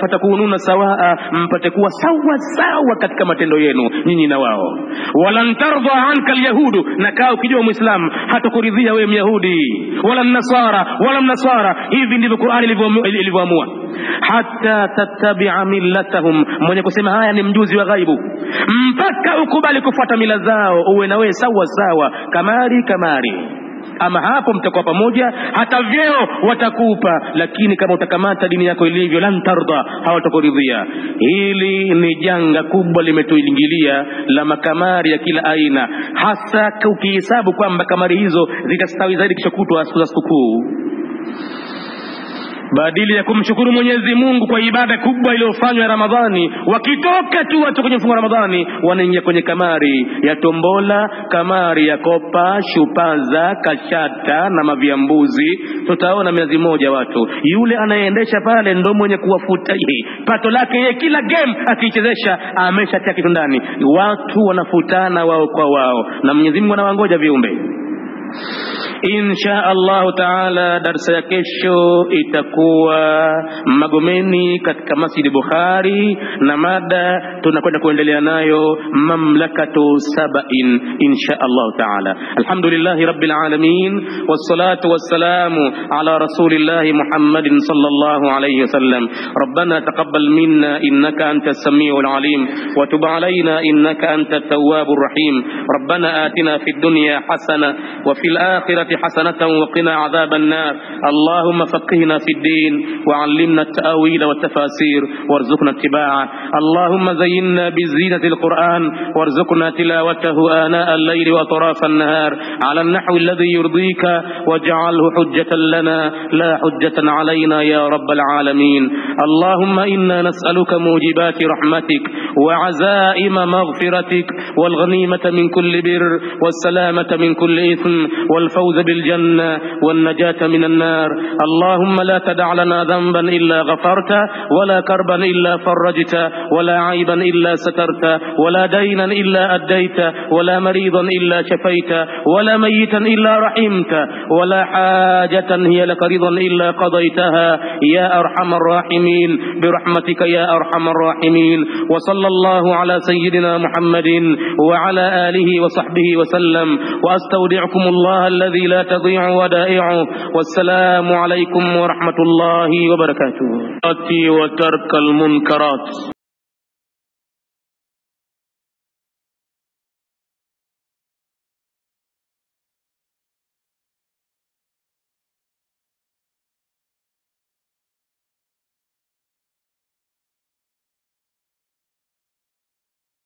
fatakununa sawaa, mpate kuwa sawa katika matendo yenu nyinyi na wao. Walan tardha anka alyahudu, na kaa ukijua muislamu hatakuridhia wewe myahudi, wala mnaswara. Hivi ndivyo Qur'ani ilivyoamua. Hatta tattabi'a millatahum, mwenye kusema haya ni mjuzi wa ghaibu. Mpaka ukubali kufuata mila zao, uwe na wewe sawa kamari. Ama hapo mtakuwa pamoja, hata vyeo watakupa, lakini kama utakamata dini yako ilivyo, lan tarda, hawatakuridhia. Hili ni janga kubwa limetuingilia la makamari ya kila aina, hasa ukihesabu kwamba kamari hizo zitastawi zaidi kisha kutwa siku za sikukuu. Badili ya kumshukuru Mwenyezi Mungu kwa ibada kubwa iliyofanywa ya Ramadhani, wakitoka tu watu kwenye mfungo wa Ramadhani wanaingia kwenye kamari ya tombola, kamari ya kopa, shupaza, kashata na maviambuzi. Tutaona miezi moja watu, yule anayeendesha pale ndo mwenye kuwafuta pato lake yeye. Kila game akichezesha ameshatia kitu ndani. Watu wanafutana wao kwa wao, na Mwenyezi Mungu anawangoja viumbe. Insha Allah taala darasa ya kesho itakuwa Magomeni katika Masjid Bukhari, na mada tunakwenda kuendelea nayo mamlakatu sab'in insha Allah taala. Alhamdulillahi rabbil alamin, wassalatu wassalamu ala rasulillahi Muhammadin sallallahu alayhi wasallam. Rabbana taqabbal minna innaka antas samiul alim wa tub alayna innaka antat tawwabur rahim. Rabbana atina fid dunya hasana wa fil akhirati حسنة وقنا عذاب النار. اللهم فقهنا في الدين وعلمنا التأويل والتفاسير وارزقنا اتباعه. اللهم زينا بزينة القرآن وارزقنا تلاوته آناء الليل وأطراف النهار على النحو الذي يرضيك، واجعله حجة لنا لا حجة علينا يا رب العالمين. اللهم إنا نسألك موجبات رحمتك وعزائم مغفرتك والغنيمة من كل بر والسلامة من كل إثم والفوز بالجنة والنجاة من النار. اللهم لا تدع لنا ذنبا إلا غفرته، ولا كربا إلا فرجته، ولا عيبا إلا سترته، ولا دينا إلا أديته، ولا مريضا إلا شفيته، ولا ميتا إلا رحمته، ولا حاجة هي لك رضا إلا قضيتها يا أرحم الراحمين برحمتك يا أرحم الراحمين. وصلى الله على سيدنا محمد وعلى آله وصحبه وسلم، وأستودعكم الله الذي لا تضيع ودائعه. والسلام عليكم ورحمة الله وبركاته. وترك المنكرات.